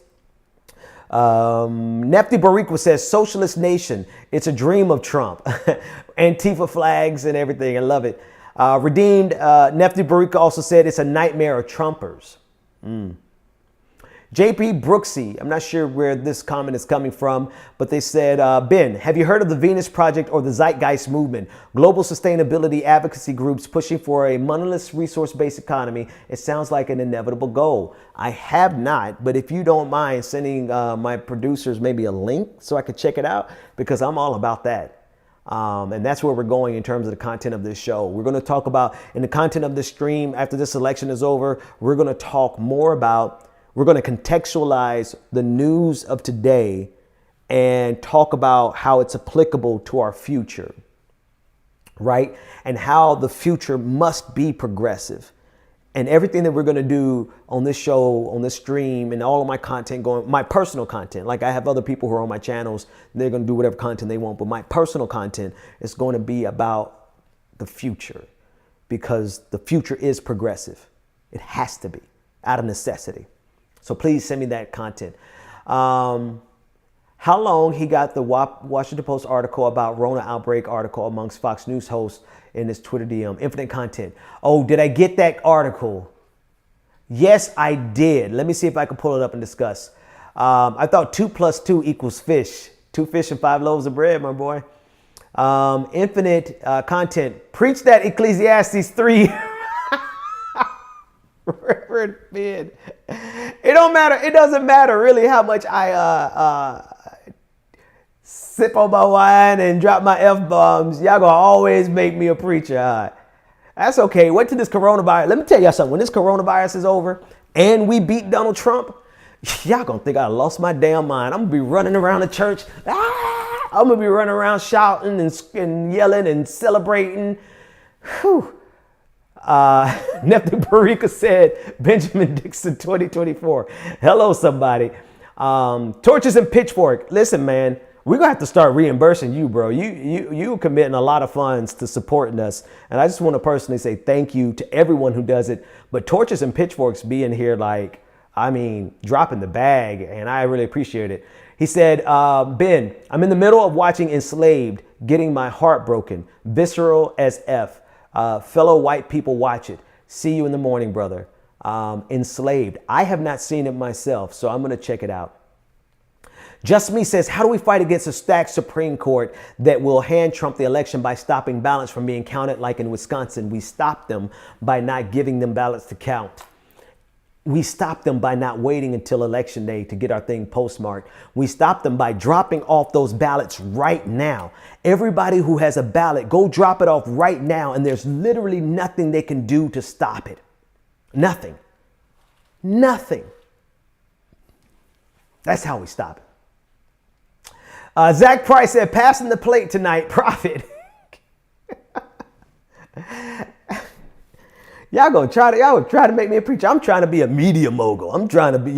Nefty Barikwa says, Socialist Nation. It's a dream of Trump. Antifa flags and everything. I love it. Redeemed Nefty Barikwa also said, it's a nightmare of Trumpers. JP Brooksy, I'm not sure where this comment is coming from, but they said, Ben, have you heard of the Venus Project or the Zeitgeist Movement? Global sustainability advocacy groups pushing for a moneyless resource-based economy. It sounds like an inevitable goal. I have not, but if you don't mind sending my producers maybe a link so I could check it out, because I'm all about that. And that's where we're going in terms of the content of this show. We're going to talk about, in the content of this stream, after this election is over, we're going to talk more about, we're going to contextualize the news of today and talk about how it's applicable to our future, right? And how the future must be progressive. And everything that we're going to do on this show, on this stream, and all of my content going, my personal content, like I have other people who are on my channels, they're going to do whatever content they want, but my personal content is going to be about the future, because the future is progressive. It has to be, out of necessity. So please send me that content. How long he got the Washington Post article about Rona outbreak article amongst Fox News hosts in his Twitter DM. Infinite Content. Oh, did I get that article? Yes, I did. Let me see if I can pull it up and discuss. I thought 2 + 2 = fish. 2 fish and 5 loaves of bread, my boy. Infinite Content. Preach that Ecclesiastes 3. Reverend Ben. It don't matter. It doesn't matter really how much I sip on my wine and drop my F-bombs. Y'all gonna always make me a preacher. All right. That's okay. Wait till this coronavirus. Let me tell y'all something. When this coronavirus is over and we beat Donald Trump, y'all gonna think I lost my damn mind. I'm gonna be running around the church. Ah! I'm going to be running around shouting and yelling and celebrating. Whew. Neptune Parika said, Benjamin Dixon 2024. Hello, somebody. Torches and Pitchfork. Listen, man, we're going to have to start reimbursing you, bro. You committing a lot of funds to supporting us. And I just want to personally say thank you to everyone who does it. But Torches and Pitchforks being here, like, I mean, dropping the bag. And I really appreciate it. He said, Ben, I'm in the middle of watching Enslaved, getting my heart broken. Visceral as F. Fellow white people, watch it. See you in the morning, brother. Enslaved. I have not seen it myself, so I'm going to check it out. Just Me says, how do we fight against a stacked Supreme Court that will hand Trump the election by stopping ballots from being counted like in Wisconsin? We stopped them by not giving them ballots to count. We stopped them by not waiting until election day to get our thing postmarked. We stopped them by dropping off those ballots right now. Everybody who has a ballot, go drop it off right now. And there's literally nothing they can do to stop it. Nothing. Nothing. That's how we stop it. Zach Price said, passing the plate tonight, Prophet. Y'all would try to make me a preacher. I'm trying to be a media mogul. I'm trying to be,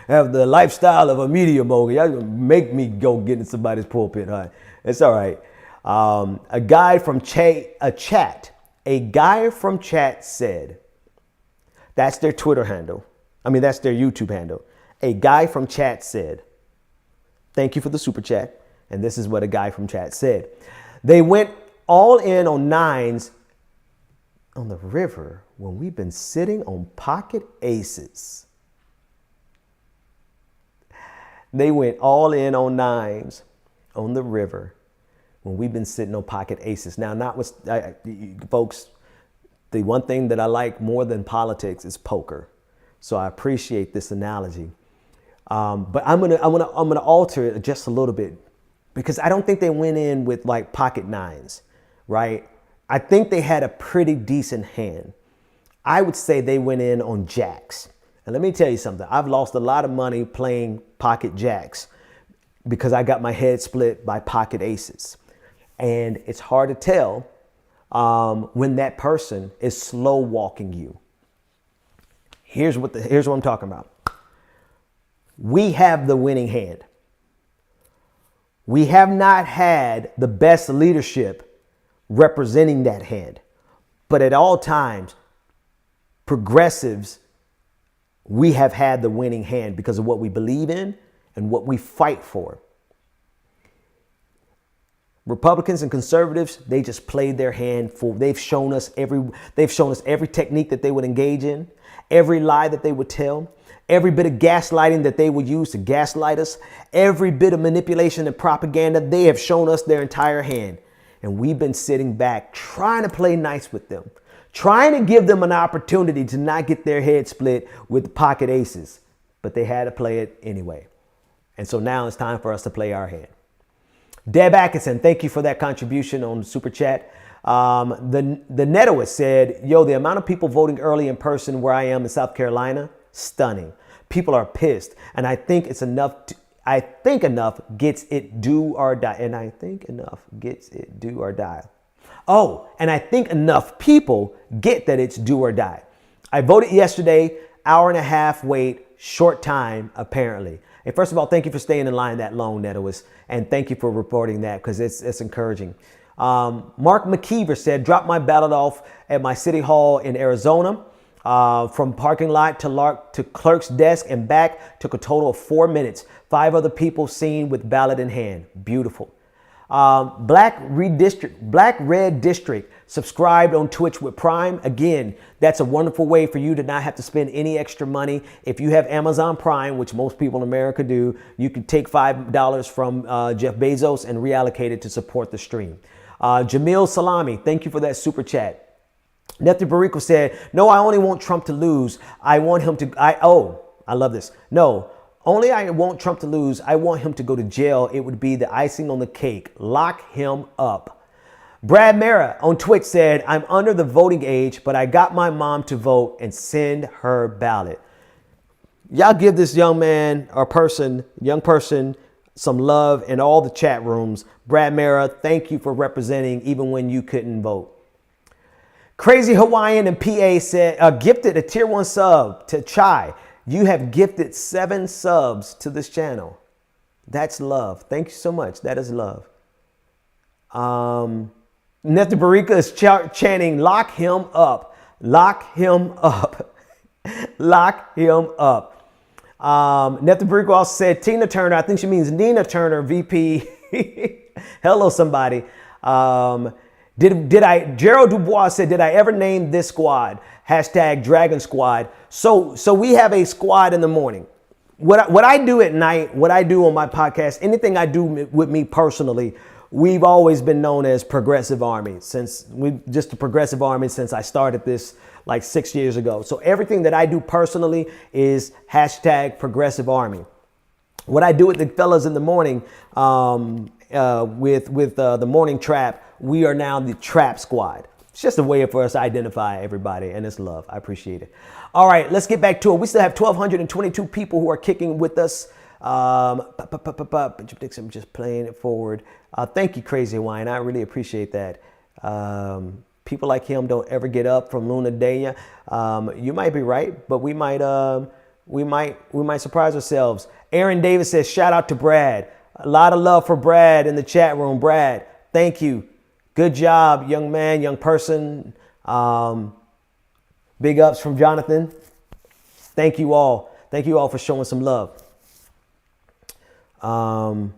have the lifestyle of a media mogul. Y'all gonna make me go get in somebody's pulpit, huh? It's all right. A guy from chat said, that's their Twitter handle. I mean, that's their YouTube handle. A guy from chat said, thank you for the super chat. And this is what a guy from chat said. They went all in on nines on the river when we've been sitting on pocket aces. They went all in on nines on the river when we've been sitting on pocket aces. Now, folks, the one thing that I like more than politics is poker. So I appreciate this analogy. But I'm gonna alter it just a little bit because I don't think they went in with like pocket nines, right? I think they had a pretty decent hand. I would say they went in on jacks. And let me tell you something. I've lost a lot of money playing pocket jacks because I got my head split by pocket aces. And it's hard to tell when that person is slow walking you. Here's what I'm talking about. We have the winning hand. We have not had the best leadership representing that hand. But at all times, progressives, we have had the winning hand because of what we believe in and what we fight for. Republicans and conservatives, they just played their hand full. They've shown us every technique that they would engage in, every lie that they would tell, every bit of gaslighting that they would use to gaslight us, every bit of manipulation and propaganda. They have shown us their entire hand. And we've been sitting back trying to play nice with them, trying to give them an opportunity to not get their head split with the pocket aces. But they had to play it anyway. And so now it's time for us to play our hand. Deb Atkinson, thank you for that contribution on Super Chat. The Netoist said, yo, the amount of people voting early in person where I am in South Carolina, stunning. People are pissed. And I think it's enough. I think enough gets it do or die. And I think enough gets it do or die. Oh, and I think enough people get that it's do or die. I voted yesterday, hour and a half wait, short time, apparently. And first of all, thank you for staying in line that long, Netoist. And thank you for reporting that because it's encouraging. Mark McKeever said, drop my ballot off at my city hall in Arizona. From parking lot to clerk's desk and back took a total of 4 minutes. 5 other people seen with ballot in hand. Beautiful. Black Red District subscribed on Twitch with Prime. Again, that's a wonderful way for you to not have to spend any extra money. If you have Amazon Prime, which most people in America do, you can take $5 from Jeff Bezos and reallocate it to support the stream. Jamil Salami, thank you for that super chat. Neptune Barrico said, no, I only want Trump to lose. I want him to, I love this. No, only I want Trump to lose. I want him to go to jail. It would be the icing on the cake. Lock him up. Brad Mara on Twitch said, I'm under the voting age, but I got my mom to vote and send her ballot. Y'all give this young man or young person some love in all the chat rooms. Brad Mara, thank you for representing even when you couldn't vote. Crazy Hawaiian and PA said, gifted a tier 1 sub to Chai. You have gifted 7 subs to this channel. That's love. Thank you so much. That is love. Nefta Barika is chanting, lock him up. Lock him up. Lock him up. Nefta Barika also said, Tina Turner. I think she means Nina Turner, VP. Hello, somebody. Gerald Dubois said, did I ever name this squad? Hashtag Dragon Squad. So we have a squad in the morning. What I do at night, what I do on my podcast, anything I do with me personally, we've always been known as Progressive Army since just the Progressive Army since I started this like 6 years ago. So everything that I do personally is hashtag Progressive Army. What I do with the fellas in the morning with the morning trap, we are now the Trap Squad. It's just a way for us to identify everybody, and it's love. I appreciate it. All right, let's get back to it. We still have 1,222 people who are kicking with us. I'm just playing it forward. Thank you, Crazy Wine. I really appreciate that. People like him don't ever get up from Luna Daya. You might be right, but we might surprise ourselves. Aaron Davis says, shout out to Brad. A lot of love for Brad in the chat room. Brad, thank you. Good job, young man, young person. Big ups from Jonathan. Thank you all. Thank you all for showing some love. I'm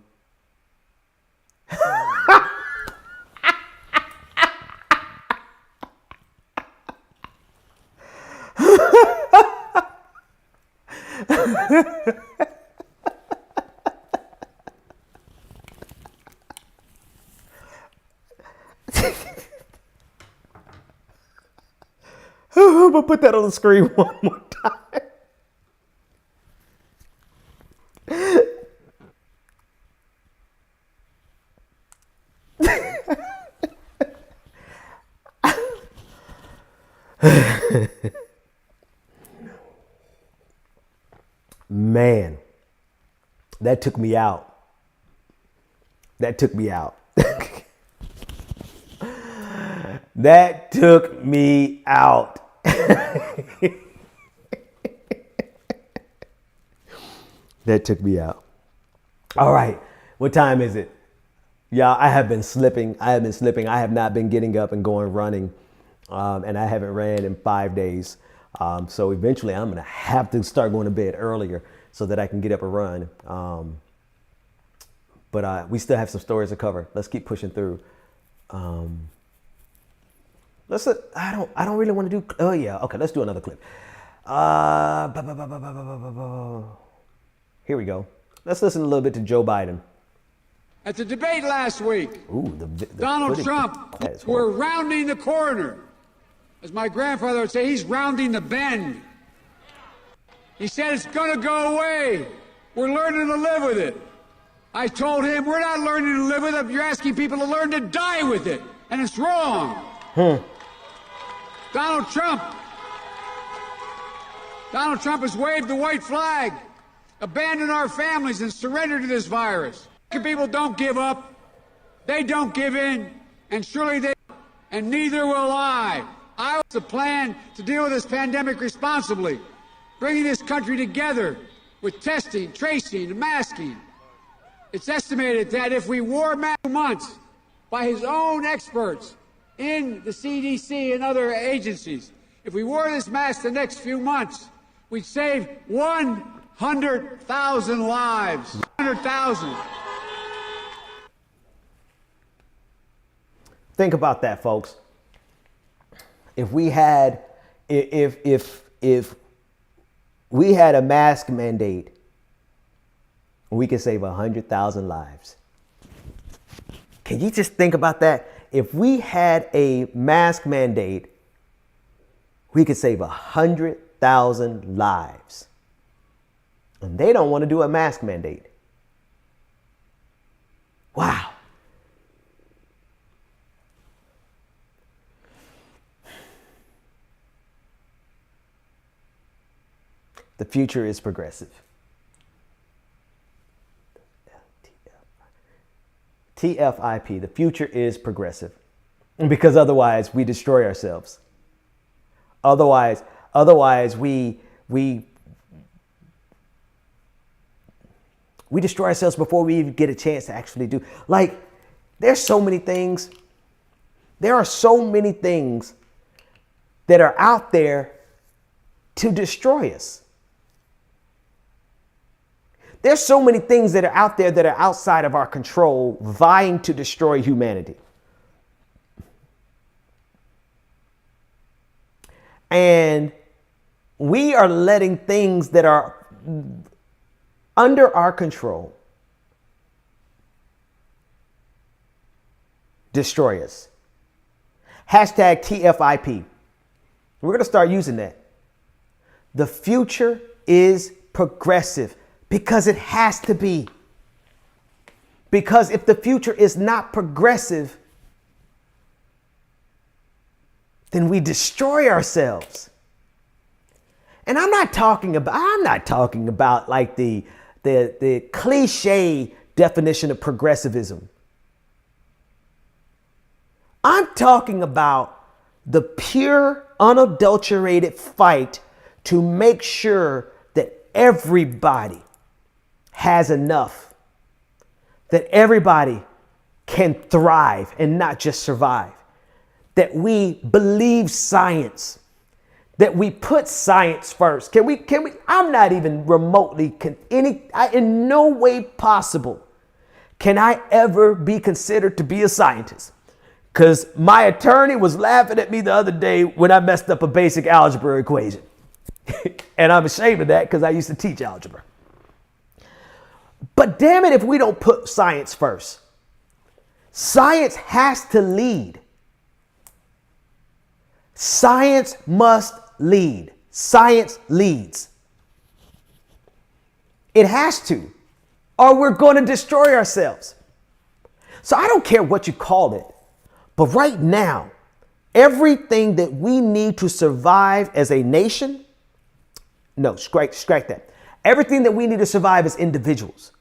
gonna put that on the screen one more time. Man, that took me out. That took me out. That took me out. That took me out. All right. What time is it? Yeah, I have been slipping. I have not been getting up and going running. And I haven't ran in 5 days. So eventually I'm going to have to start going to bed earlier so that I can get up and run. But we still have some stories to cover. Let's keep pushing through. I don't really want to do. Oh yeah. Okay. Let's do another clip. Here we go. Let's listen a little bit to Joe Biden. At the debate last week, Donald Trump, we're rounding the corner. As my grandfather would say, he's rounding the bend. He said it's going to go away. We're learning to live with it. I told him, we're not learning to live with it. You're asking people to learn to die with it. And it's wrong. Donald Trump has waved the white flag, abandoned our families, and surrendered to this virus. People don't give up. They don't give in. And surely they, and neither will I. I have a plan to deal with this pandemic responsibly, bringing this country together with testing, tracing, and masking. It's estimated that if we wore masks for months by his own experts in the CDC and other agencies, if we wore this mask the next few months, we'd save 100,000 lives. 100,000. Think about that, folks. If we had a mask mandate, we could save 100,000 lives. Can you just think about that? If we had a mask mandate, we could save 100,000 lives. And they don't want to do a mask mandate. Wow. The future is progressive. TFIP. The future is progressive. Because otherwise we destroy ourselves. Otherwise we destroy ourselves before we even get a chance to actually do. Like, there's so many things. There are so many things that are out there to destroy us. There's so many things that are out there that are outside of our control, vying to destroy humanity. And we are letting things that are under our control destroy us. Hashtag TFIP. We're going to start using that. The future is progressive because it has to be. Because if the future is not progressive, then we destroy ourselves. And I'm not talking about like the cliche definition of progressivism. I'm talking about the pure, unadulterated fight to make sure that everybody has enough, that everybody can thrive and not just survive, that we believe science, that we put science first. Can we, I'm not even remotely, in no way possible can I ever be considered to be a scientist. Because my attorney was laughing at me the other day when I messed up a basic algebra equation. And I'm ashamed of that because I used to teach algebra. But damn it if we don't put science first. Science has to lead. Science must lead. Science leads. It has to, or we're going to destroy ourselves. So I don't care what you call it. But right now, everything that we need to survive as a nation, no, scratch that. Everything that we need to survive as individuals,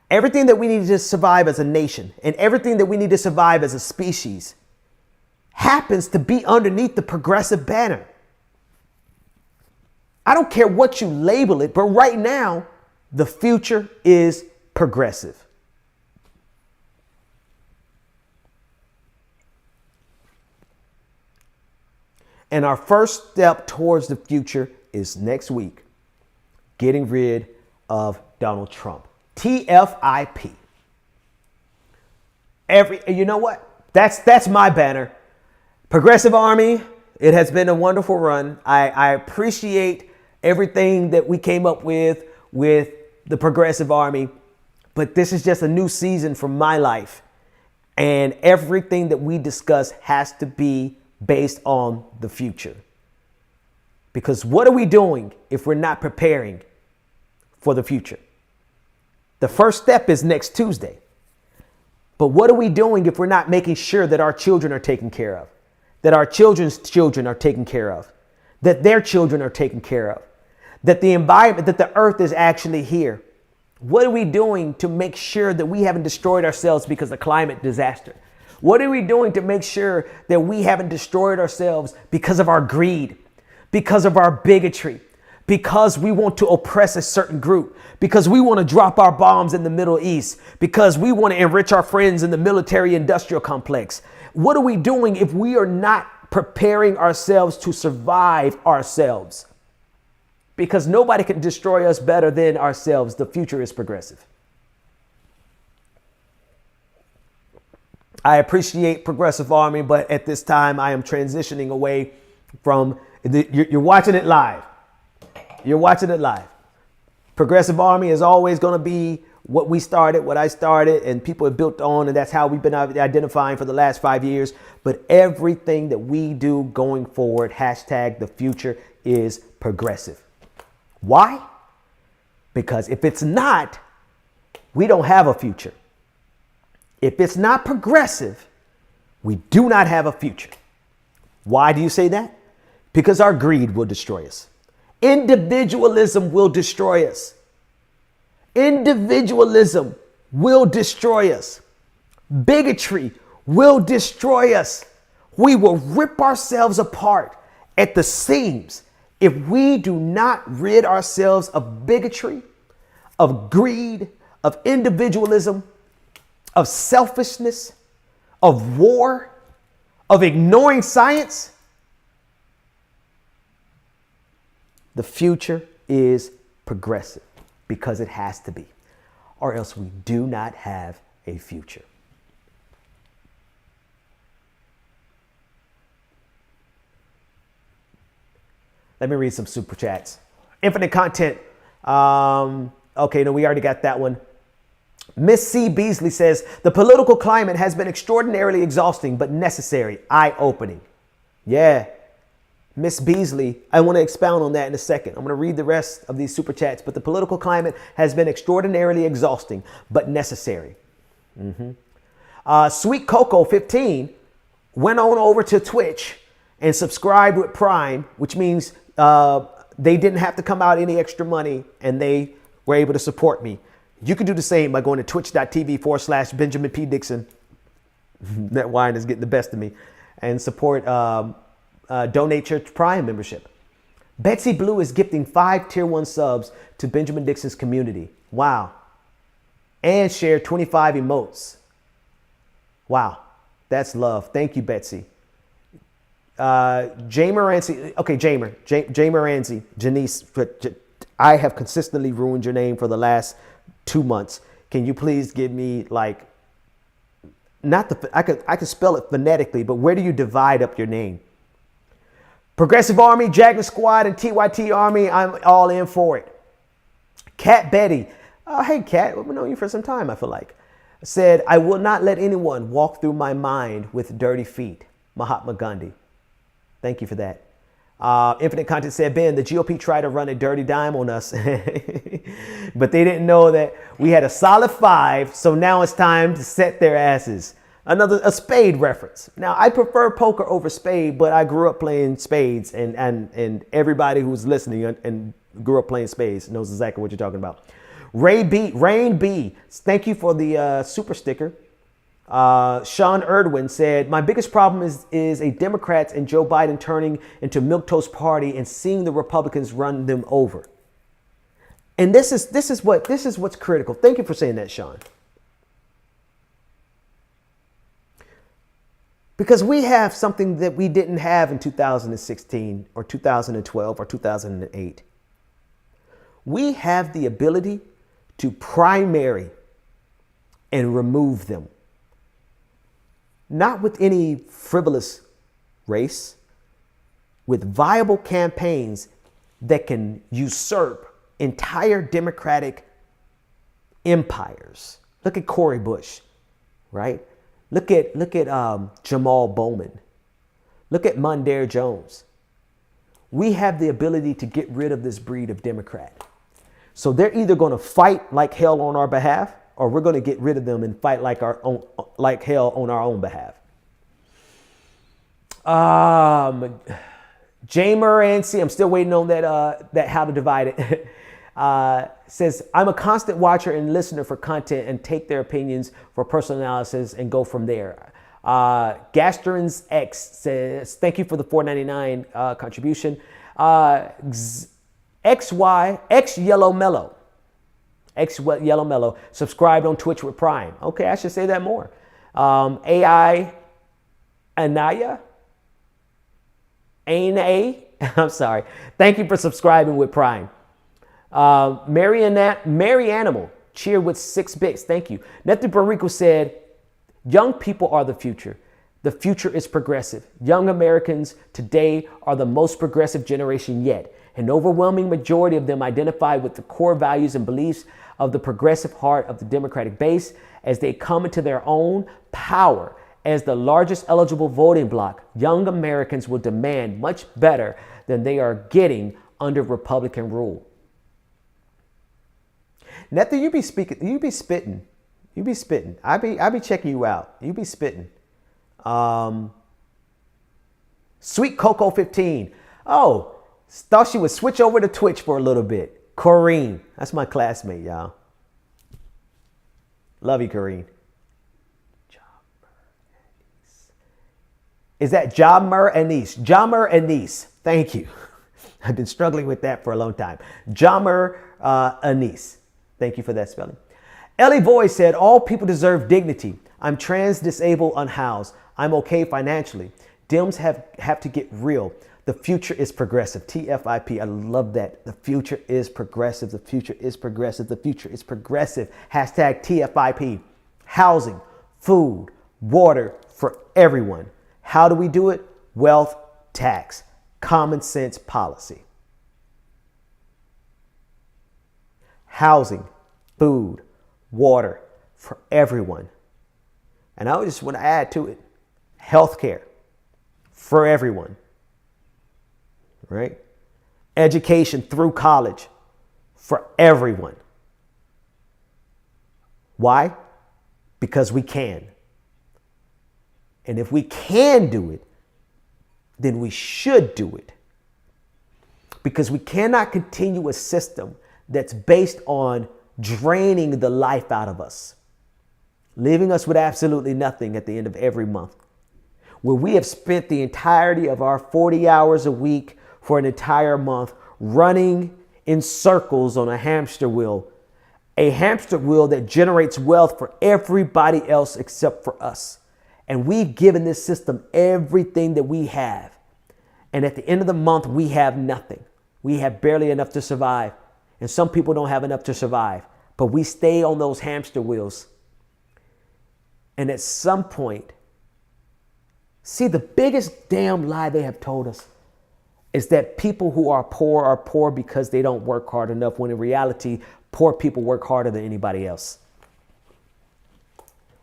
everything that we need to survive as a nation, and everything that we need to survive as a species happens to be underneath the progressive banner. I don't care what you label it, but right now, the future is progressive. And our first step towards the future is next week, getting rid of Donald Trump. TFIP. You know what? That's my banner. Progressive Army, it has been a wonderful run. I appreciate everything that we came up with the Progressive Army, but this is just a new season for my life. And everything that we discuss has to be based on the future. Because what are we doing if we're not preparing for the future? The first step is next Tuesday. But what are we doing if we're not making sure that our children are taken care of, that our children's children are taken care of, that their children are taken care of, that the environment, that the earth is actually here? What are we doing to make sure that we haven't destroyed ourselves because of climate disaster? What are we doing to make sure that we haven't destroyed ourselves because of our greed, because of our bigotry, because we want to oppress a certain group, because we want to drop our bombs in the Middle East, because we want to enrich our friends in the military industrial complex? What are we doing if we are not preparing ourselves to survive ourselves? Because nobody can destroy us better than ourselves. The future is progressive. I appreciate Progressive Army, but at this time I am transitioning away from you're watching it live. You're watching it live. Progressive Army is always going to be what we started, what I started, and people have built on, and that's how we've been identifying for the last 5 years. But everything that we do going forward, hashtag the future is progressive. Why? Because if it's not, we don't have a future. If it's not progressive, we do not have a future. Why do you say that? Because our greed will destroy us. Individualism will destroy us. Individualism will destroy us. Bigotry will destroy us. We will rip ourselves apart at the seams if we do not rid ourselves of bigotry, of greed, of individualism, of selfishness, of war, of ignoring science. The future is progressive because it has to be, or else we do not have a future. Let me read some super chats. Infinite content. Okay, no, we already got that one. Miss C. Beasley says, the political climate has been extraordinarily exhausting, but necessary, eye-opening. Yeah, Miss Beasley, I want to expound on that in a second. I'm going to read the rest of these super chats, but the political climate has been extraordinarily exhausting, but necessary. Sweet Coco 15 went on over to Twitch and subscribed with Prime, which means they didn't have to come out any extra money and they were able to support me. You can do the same by going to twitch.tv/Benjamin P. Dixon. That wine is getting the best of me. And support, donate your Prime membership. Betsy Blue is gifting 5 Tier 1 subs to Benjamin Dixon's community. Wow. And share 25 emotes. Wow. That's love. Thank you, Betsy. Jamer Rancy. Okay, Jamer Rancy. Janice. I have consistently ruined your name for the last 2 months. Can you please give me like, not the, I could spell it phonetically, but where do you divide up your name? Progressive Army, Jagger Squad, and TYT Army, I'm all in for it. Cat Betty. Oh, hey, Cat. We've known you for some time, I feel like. Said, I will not let anyone walk through my mind with dirty feet. Mahatma Gandhi. Thank you for that. Infinite Content said, Ben, the GOP tried to run a dirty dime on us, but they didn't know that we had a solid 5. So now it's time to set their asses. A spade reference. Now, I prefer poker over spade, but I grew up playing spades, and everybody who's listening and grew up playing spades knows exactly what you're talking about. Rain B, thank you for the super sticker. Sean Erdwin said, my biggest problem is a Democrats and Joe Biden turning into milquetoast party and seeing the Republicans run them over. And this is what's critical. Thank you for saying that, Sean. Because we have something that we didn't have in 2016 or 2012 or 2008. We have the ability to primary and remove them. Not with any frivolous race, with viable campaigns that can usurp entire Democratic empires. Look at Cory Bush, right? Look at Jamal Bowman. Look at Mondaire Jones. We have the ability to get rid of this breed of Democrat. So they're either going to fight like hell on our behalf, or we're going to get rid of them and fight like hell on our own behalf. Jamer Ansi, I'm still waiting on that how to divide it. Says, I'm a constant watcher and listener for content and take their opinions for personal analysis and go from there. Gastrons X says, thank you for the $4.99 contribution. X Yellow Mellow. X Yellow Mellow subscribed on Twitch with Prime. Okay, I should say that more. AI Anaya. I'm sorry. Thank you for subscribing with Prime. Mary Animal cheered with 6 bits. Thank you. Netha Barrico said, young people are the future. The future is progressive. Young Americans today are the most progressive generation yet. An overwhelming majority of them identify with the core values and beliefs of the progressive heart of the Democratic base as they come into their own power. As the largest eligible voting bloc, young Americans will demand much better than they are getting under Republican rule. Netha, you be spitting. I be checking you out. You be spitting. Sweet Coco 15. Oh, thought she would switch over to Twitch for a little bit. Corrine, that's my classmate, y'all. Love you, Corrine. Job. Is that Jammer Anise? Jammer Anise. Thank you. I've been struggling with that for a long time. Jammer Anise. Thank you for that spelling. Ellie Voice said, all people deserve dignity. I'm trans, disabled, unhoused. I'm okay financially. Dems have to get real. The future is progressive. TFIP. I love that. The future is progressive. The future is progressive. The future is progressive. Hashtag TFIP. Housing, food, water for everyone. How do we do it? Wealth tax. Common sense policy. Housing, food, water for everyone. And I just want to add to it, healthcare for everyone, right? Education through college for everyone. Why? Because we can. And if we can do it, then we should do it. Because we cannot continue a system that's based on draining the life out of us, leaving us with absolutely nothing at the end of every month, where we have spent the entirety of our 40 hours a week for an entire month running in circles on a hamster wheel that generates wealth for everybody else except for us. And we've given this system everything that we have. And at the end of the month, we have nothing. We have barely enough to survive. And some people don't have enough to survive. But we stay on those hamster wheels. And at some point, see, the biggest damn lie they have told us is that people who are poor because they don't work hard enough, when in reality, poor people work harder than anybody else.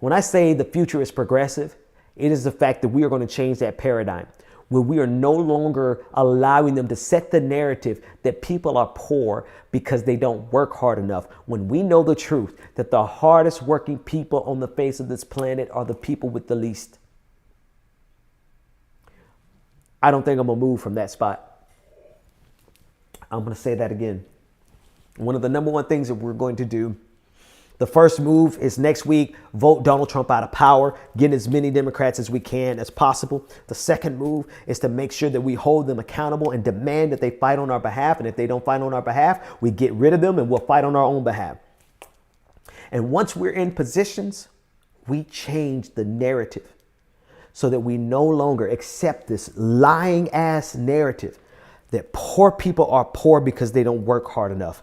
When I say the future is progressive, it is the fact that we are going to change that paradigm, where we are no longer allowing them to set the narrative that people are poor because they don't work hard enough, when we know the truth that the hardest working people on the face of this planet are the people with the least. I don't think I'm going to move from that spot. I'm going to say that again. One of the number one things that we're going to do, the first move is next week, vote Donald Trump out of power, get as many Democrats as we can as possible. The second move is to make sure that we hold them accountable and demand that they fight on our behalf. And if they don't fight on our behalf, we get rid of them and we'll fight on our own behalf. And once we're in positions, we change the narrative so that we no longer accept this lying ass narrative that poor people are poor because they don't work hard enough.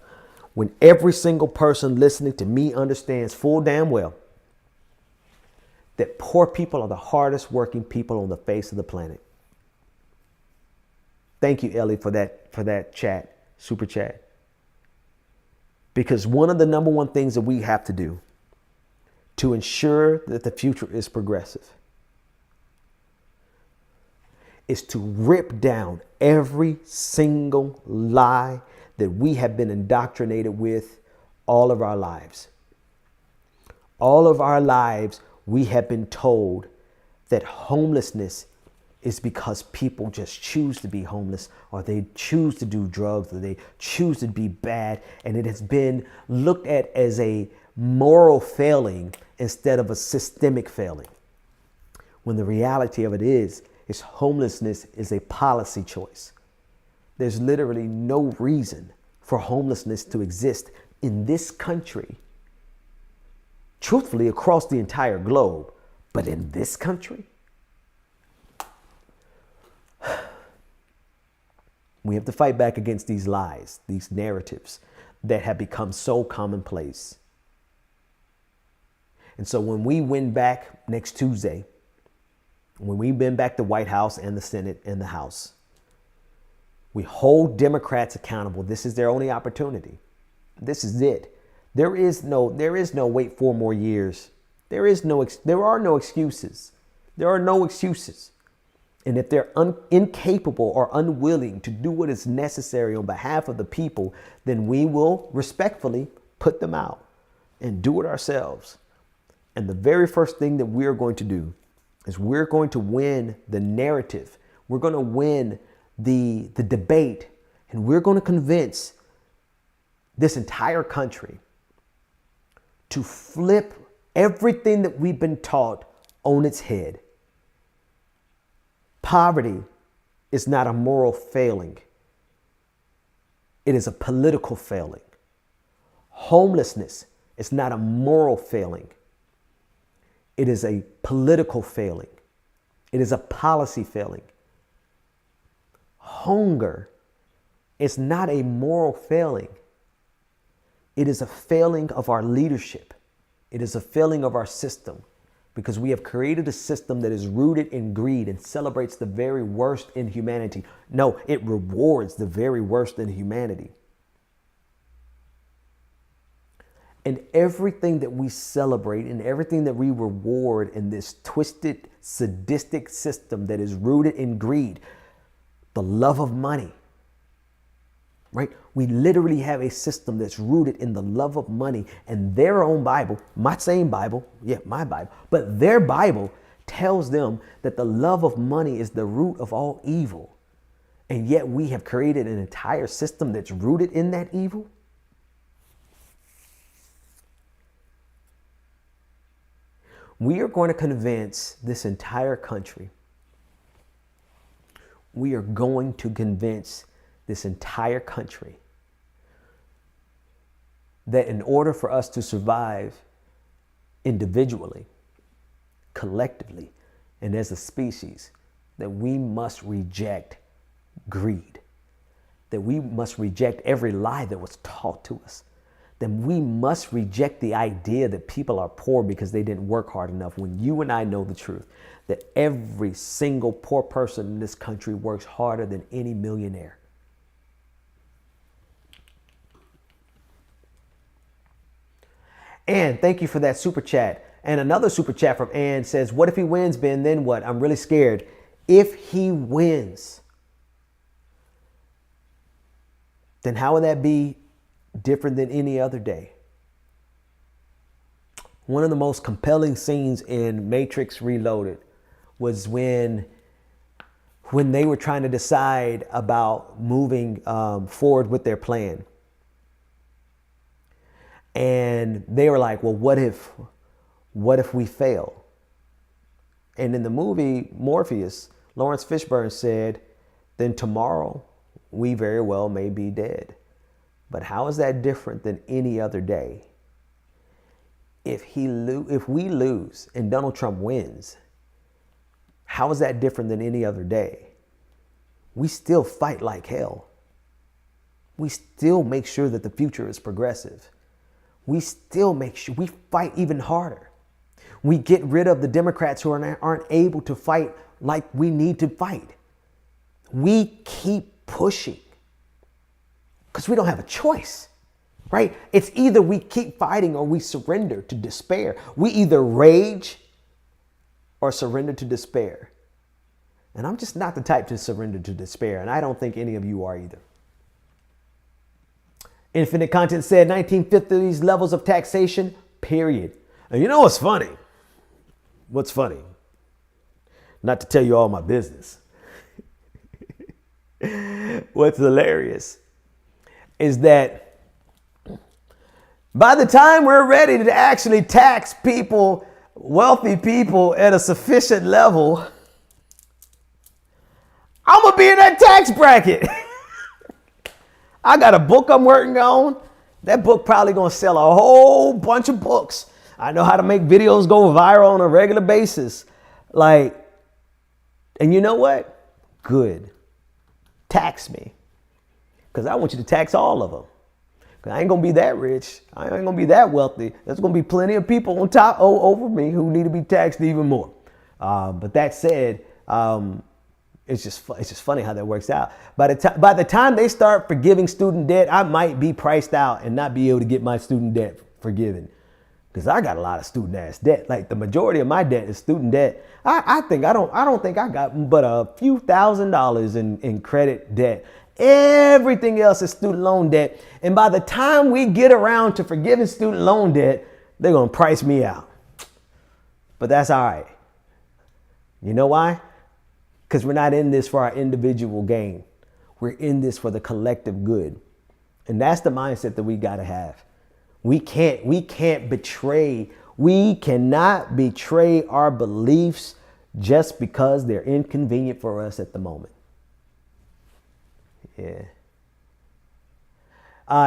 When every single person listening to me understands full damn well that poor people are the hardest working people on the face of the planet. Thank you, Ellie, for that chat, super chat. Because one of the number one things that we have to do to ensure that the future is progressive is to rip down every single lie that we have been indoctrinated with all of our lives. All of our lives, we have been told that homelessness is because people just choose to be homeless, or they choose to do drugs, or they choose to be bad. And it has been looked at as a moral failing instead of a systemic failing. When the reality of it is homelessness is a policy choice. There's literally no reason for homelessness to exist in this country, truthfully across the entire globe, but in this country, we have to fight back against these lies, these narratives that have become so commonplace. And so when we win back next Tuesday, when we win back the White House and the Senate and the House, we hold Democrats accountable. This is their only opportunity. This is it. There is no wait 4 more years. There are no excuses. There are no excuses. And if they're incapable or unwilling to do what is necessary on behalf of the people, then we will respectfully put them out and do it ourselves. And the very first thing that we're going to do is we're going to win the narrative. We're going to win the debate, and we're going to convince this entire country to flip everything that we've been taught on its head Poverty is not a moral failing. It is a political failing. Homelessness is not a moral failing. It is a political failing. It is a policy failing. Hunger is not a moral failing. It is a failing of our leadership. It is a failing of our system, because we have created a system that is rooted in greed and celebrates the very worst in humanity. No, it rewards the very worst in humanity. And everything that we celebrate and everything that we reward in this twisted, sadistic system that is rooted in greed, the love of money, right? We literally have a system that's rooted in the love of money, and their own Bible, my same Bible, my Bible, but their Bible tells them that the love of money is the root of all evil. And yet we have created an entire system that's rooted in that evil. We are going to convince this entire country. We are going to convince this entire country that in order for us to survive individually, collectively, and as a species, that we must reject greed, that we must reject every lie that was taught to us, then we must reject the idea that people are poor because they didn't work hard enough, when you and I know the truth, that every single poor person in this country works harder than any millionaire. Ann, thank you for that super chat. And another super chat from Ann says, what if he wins, Ben? Then what? I'm really scared. If he wins, then how would that be different than any other day? One of the most compelling scenes in Matrix Reloaded was when they were trying to decide about moving forward with their plan. And they were like, well, what if we fail? And in the movie Morpheus, Lawrence Fishburne said, then tomorrow we very well may be dead. But how is that different than any other day? If we lose and Donald Trump wins, how is that different than any other day? We still fight like hell. We still make sure that the future is progressive. We still make sure we fight even harder. We get rid of the Democrats who aren't able to fight like we need to fight. We keep pushing because we don't have a choice, right? It's either we keep fighting or we surrender to despair. We either rage or surrender to despair. And I'm just not the type to surrender to despair, and I don't think any of you are either. Infinite Content said 1950s levels of taxation, period. And you know what's funny? What's funny? Not to tell you all my business. What's hilarious is that by the time we're ready to actually tax people, wealthy people at a sufficient level, I'm going to be in that tax bracket. I got a book I'm working on. That book probably going to sell a whole bunch of books. I know how to make videos go viral on a regular basis. And you know what? Good. Tax me. Because I want you to tax all of them. Because I ain't going to be that rich. I ain't going to be that wealthy. There's going to be plenty of people on top over me who need to be taxed even more. But that said, it's just funny how that works out. By the time they start forgiving student debt, I might be priced out and not be able to get my student debt forgiven. Because I got a lot of student ass debt. Like the majority of my debt is student debt. I don't think I got but a few $1,000s in credit debt. Everything else is student loan debt. And by the time we get around to forgiving student loan debt, they're going to price me out. But that's all right. You know why? Because we're not in this for our individual gain. We're in this for the collective good. And that's the mindset that we got to have. We cannot betray our beliefs just because they're inconvenient for us at the moment. Yeah.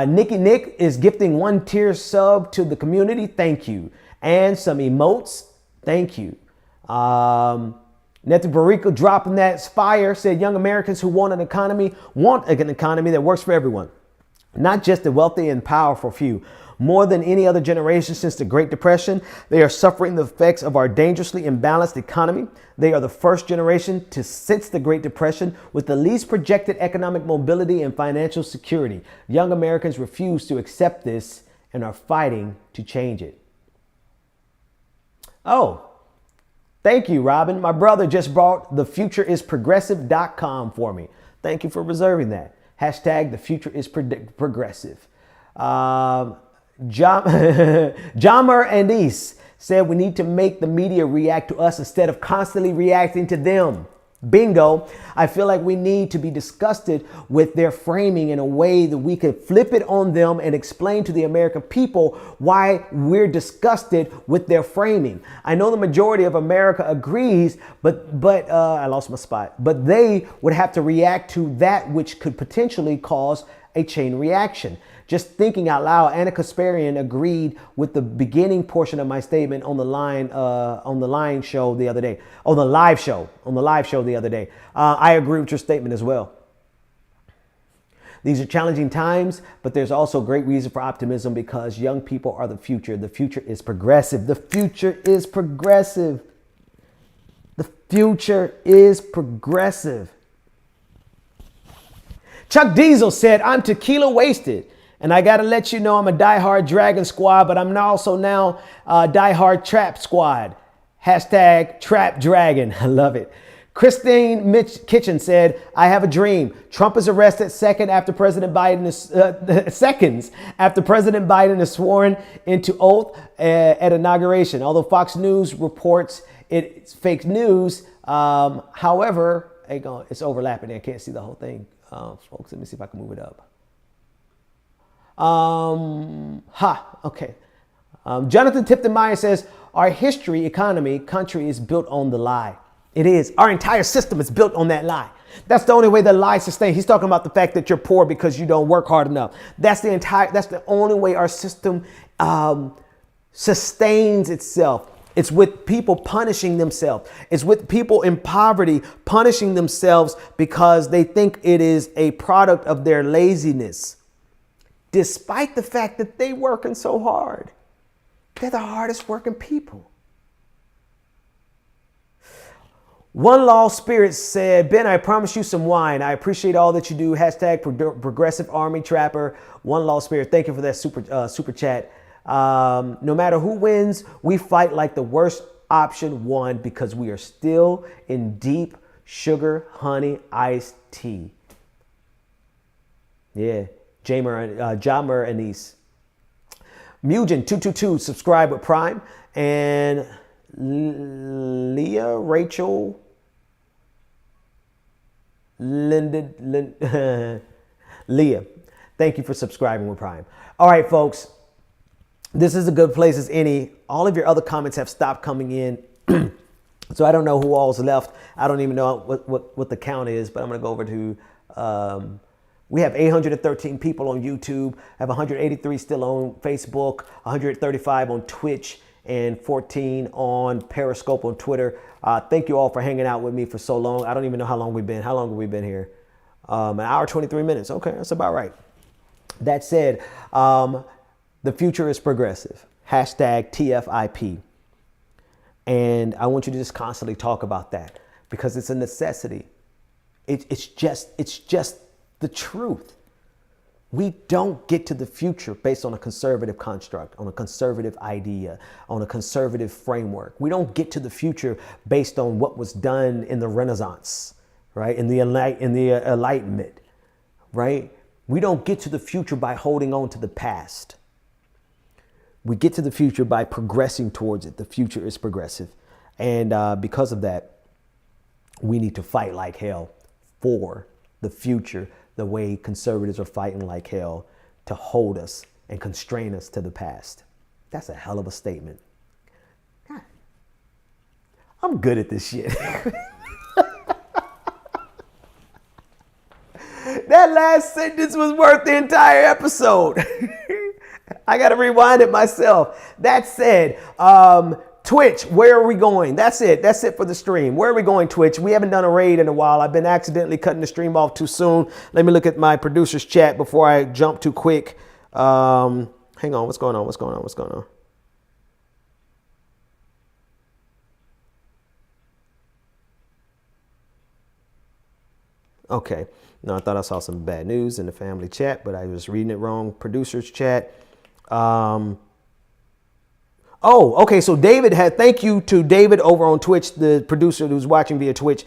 Nikki Nick is gifting 1 tier sub to the community. Thank you. And some emotes. Thank you. Neti Barrico dropping that fire said young Americans who want an economy that works for everyone, not just the wealthy and powerful few. More than any other generation since the Great Depression, they are suffering the effects of our dangerously imbalanced economy. They are the first generation since the Great Depression with the least projected economic mobility and financial security. Young Americans refuse to accept this and are fighting to change it. Oh, thank you, Robin. My brother just brought thefutureisprogressive.com for me. Thank you for reserving that. Hashtag thefutureisprogressive. Jammer and East said we need to make the media react to us instead of constantly reacting to them. Bingo. I feel like we need to be disgusted with their framing in a way that we could flip it on them and explain to the American people why we're disgusted with their framing. I know the majority of America agrees, but I lost my spot. But they would have to react to that which could potentially cause a chain reaction. Just thinking out loud, Anna Kasparian agreed with the beginning portion of my statement on the live show the other day. I agree with your statement as well. These are challenging times, but there's also great reason for optimism because young people are the future. The future is progressive. The future is progressive. The future is progressive. Chuck Diesel said, I'm tequila wasted. And I got to let you know I'm a diehard Dragon Squad, but I'm also now diehard Trap Squad. Hashtag Trap Dragon. I love it. Christine Kitchen said, I have a dream. Trump is arrested seconds after President Biden is sworn into oath at inauguration. Although Fox News reports it's fake news. However, it's overlapping. I can't see the whole thing. Folks, let me see if I can move it up. Okay. Jonathan Tipton Meyer says, our history, economy, country is built on the lie. It is. Our entire system is built on that lie. That's the only way the lie sustains. He's talking about the fact that you're poor because you don't work hard enough. That's the only way our system sustains itself. It's with people punishing themselves. It's with people in poverty punishing themselves because they think it is a product of their laziness. Despite the fact that they working so hard. They're the hardest working people. One Law Spirit said, Ben, I promise you some wine. I appreciate all that you do. Hashtag Progressive Army Trapper. One Law Spirit. Thank you for that super chat. No matter who wins, we fight like the worst option won because we are still in deep sugar, honey, iced tea. Yeah. Jamer Anise. Mugen222 subscribe with Prime. And Leah Rachel Leah, thank you for subscribing with Prime. All right, folks. This is a good place as any. All of your other comments have stopped coming in. So I don't know who all's left. I don't even know what the count is, but I'm going to go over to... we have 813 people on YouTube. I have 183 still on Facebook, 135 on Twitch, and 14 on Periscope on Twitter. Thank you all for hanging out with me for so long. I don't even know how long we've been. How long have we been here? An hour, 23 minutes. Okay, that's about right. That said, the future is progressive. Hashtag TFIP. And I want you to just constantly talk about that because it's a necessity. It's just the truth. We don't get to the future based on a conservative construct, on a conservative idea, on a conservative framework. We don't get to the future based on what was done in the Renaissance, right? In the Enlightenment, right? We don't get to the future by holding on to the past. We get to the future by progressing towards it. The future is progressive. And because of that, we need to fight like hell for the future, the way conservatives are fighting like hell to hold us and constrain us to the past. That's a hell of a statement. God. I'm good at this shit. That last sentence was worth the entire episode. I got to rewind it myself. That said, Twitch, where are we going? That's it. That's it for the stream. Where are we going, Twitch? We haven't done a raid in a while. I've been accidentally cutting the stream off too soon. Let me look at my producer's chat before I jump too quick. Hang on. What's going on? What's going on? What's going on? Okay. No, I thought I saw some bad news in the family chat, but I was reading it wrong. Producer's chat. Oh, okay. So David thank you to David over on Twitch, the producer who's watching via Twitch.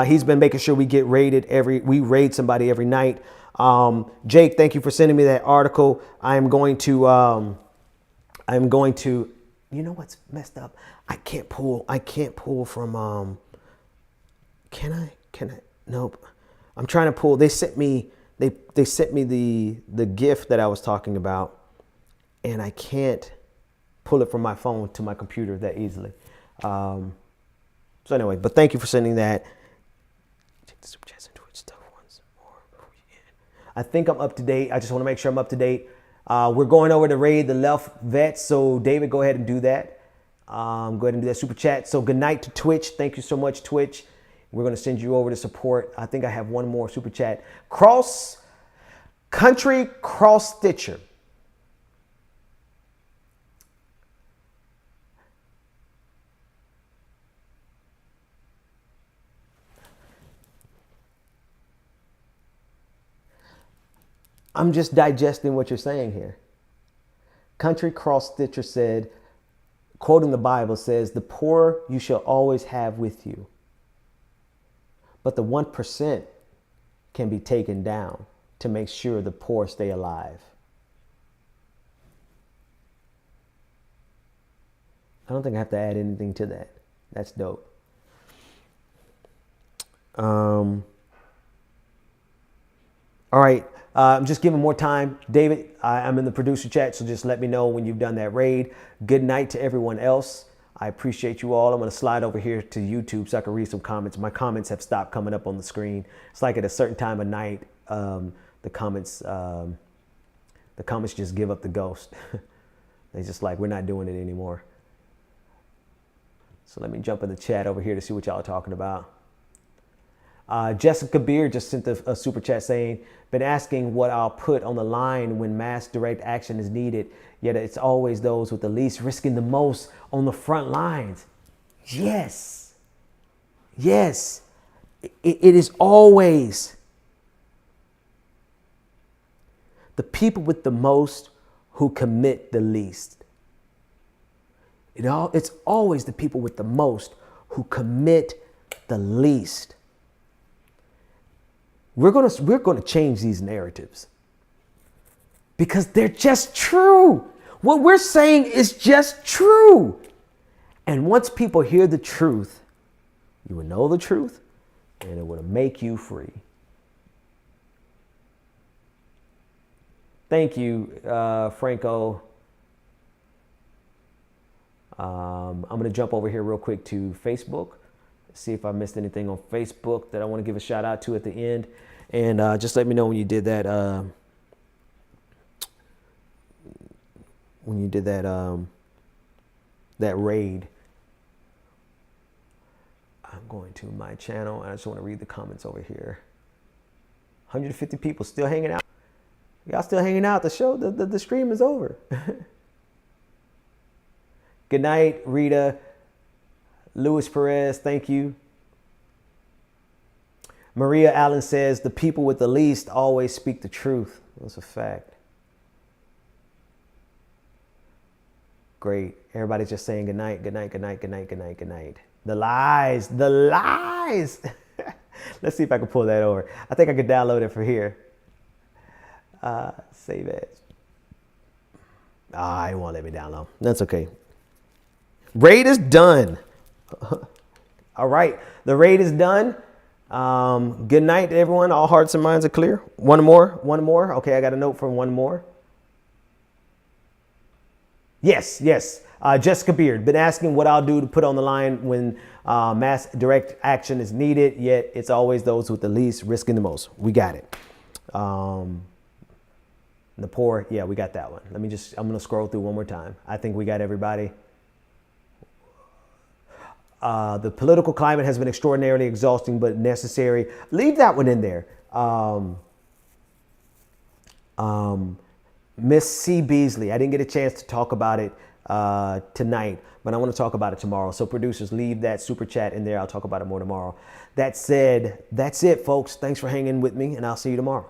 He's been making sure we get raided we raid somebody every night. Jake, thank you for sending me that article. I'm going to, you know what's messed up? I can't pull from, can I? Nope. I'm trying to pull, they sent me the GIF that I was talking about, and I can't pull it from my phone to my computer that easily. So anyway, but thank you for sending that. Check the super chats and Twitch stuff once more before we end. I think I'm up to date. I just want to make sure I'm up to date. We're going over to raid the left vets. So David, go ahead and do that. Go ahead and do that super chat. So good night to Twitch. Thank you so much, Twitch. We're going to send you over to support. I think I have one more super chat. Country Cross Stitcher. I'm just digesting what you're saying here. Country Cross Stitcher said, quoting the Bible, says, "The poor you shall always have with you, but the 1% can be taken down to make sure the poor stay alive." I don't think I have to add anything to that. That's dope. All right. I'm just giving more time. David, I'm in the producer chat, so just let me know when you've done that raid. Good night to everyone else. I appreciate you all. I'm going to slide over here to YouTube so I can read some comments. My comments have stopped coming up on the screen. It's like at a certain time of night, the comments just give up the ghost. They're just like, we're not doing it anymore. So let me jump in the chat over here to see what y'all are talking about. Jessica Beer just sent a super chat saying, been asking what I'll put on the line when mass direct action is needed, yet it's always those with the least risking the most on the front lines. Yes. Yes. It is always the people with the most who commit the least. It's always the people with the most who commit the least. We're going to change these narratives because they're just true. What we're saying is just true. And once people hear the truth, you will know the truth and it will make you free. Thank you, Franco. I'm going to jump over here real quick to Facebook. See if I missed anything on Facebook that I want to give a shout out to at the end. And just let me know when you did that. That raid. I'm going to my channel. I just want to read the comments over here. 150 people still hanging out. Y'all still hanging out. The show, the stream is over. Good night, Rita. Luis Perez, thank you. Maria Allen says, the people with the least always speak the truth. That's a fact. Great. Everybody's just saying good night, good night, good night, good night, good night, good night. The lies, the lies. Let's see if I can pull that over. I think I could download it for here. Save it. It won't let me download. That's okay. Raid is done. All right, the raid is done. Good night to everyone. All hearts and minds are clear. One more. Okay, I got a note from one more. Yes, yes. Jessica Beard, been asking what I'll do to put on the line when mass direct action is needed, yet it's always those with the least risking the most. We got it. The poor, yeah, we got that one. I'm going to scroll through one more time. I think we got everybody. The political climate has been extraordinarily exhausting but necessary. Leave that one in there. Miss C. Beasley, I didn't get a chance to talk about it tonight, but I want to talk about it tomorrow. So producers, leave that super chat in there. I'll talk about it more tomorrow. That said, that's it, folks. Thanks for hanging with me, and I'll see you tomorrow.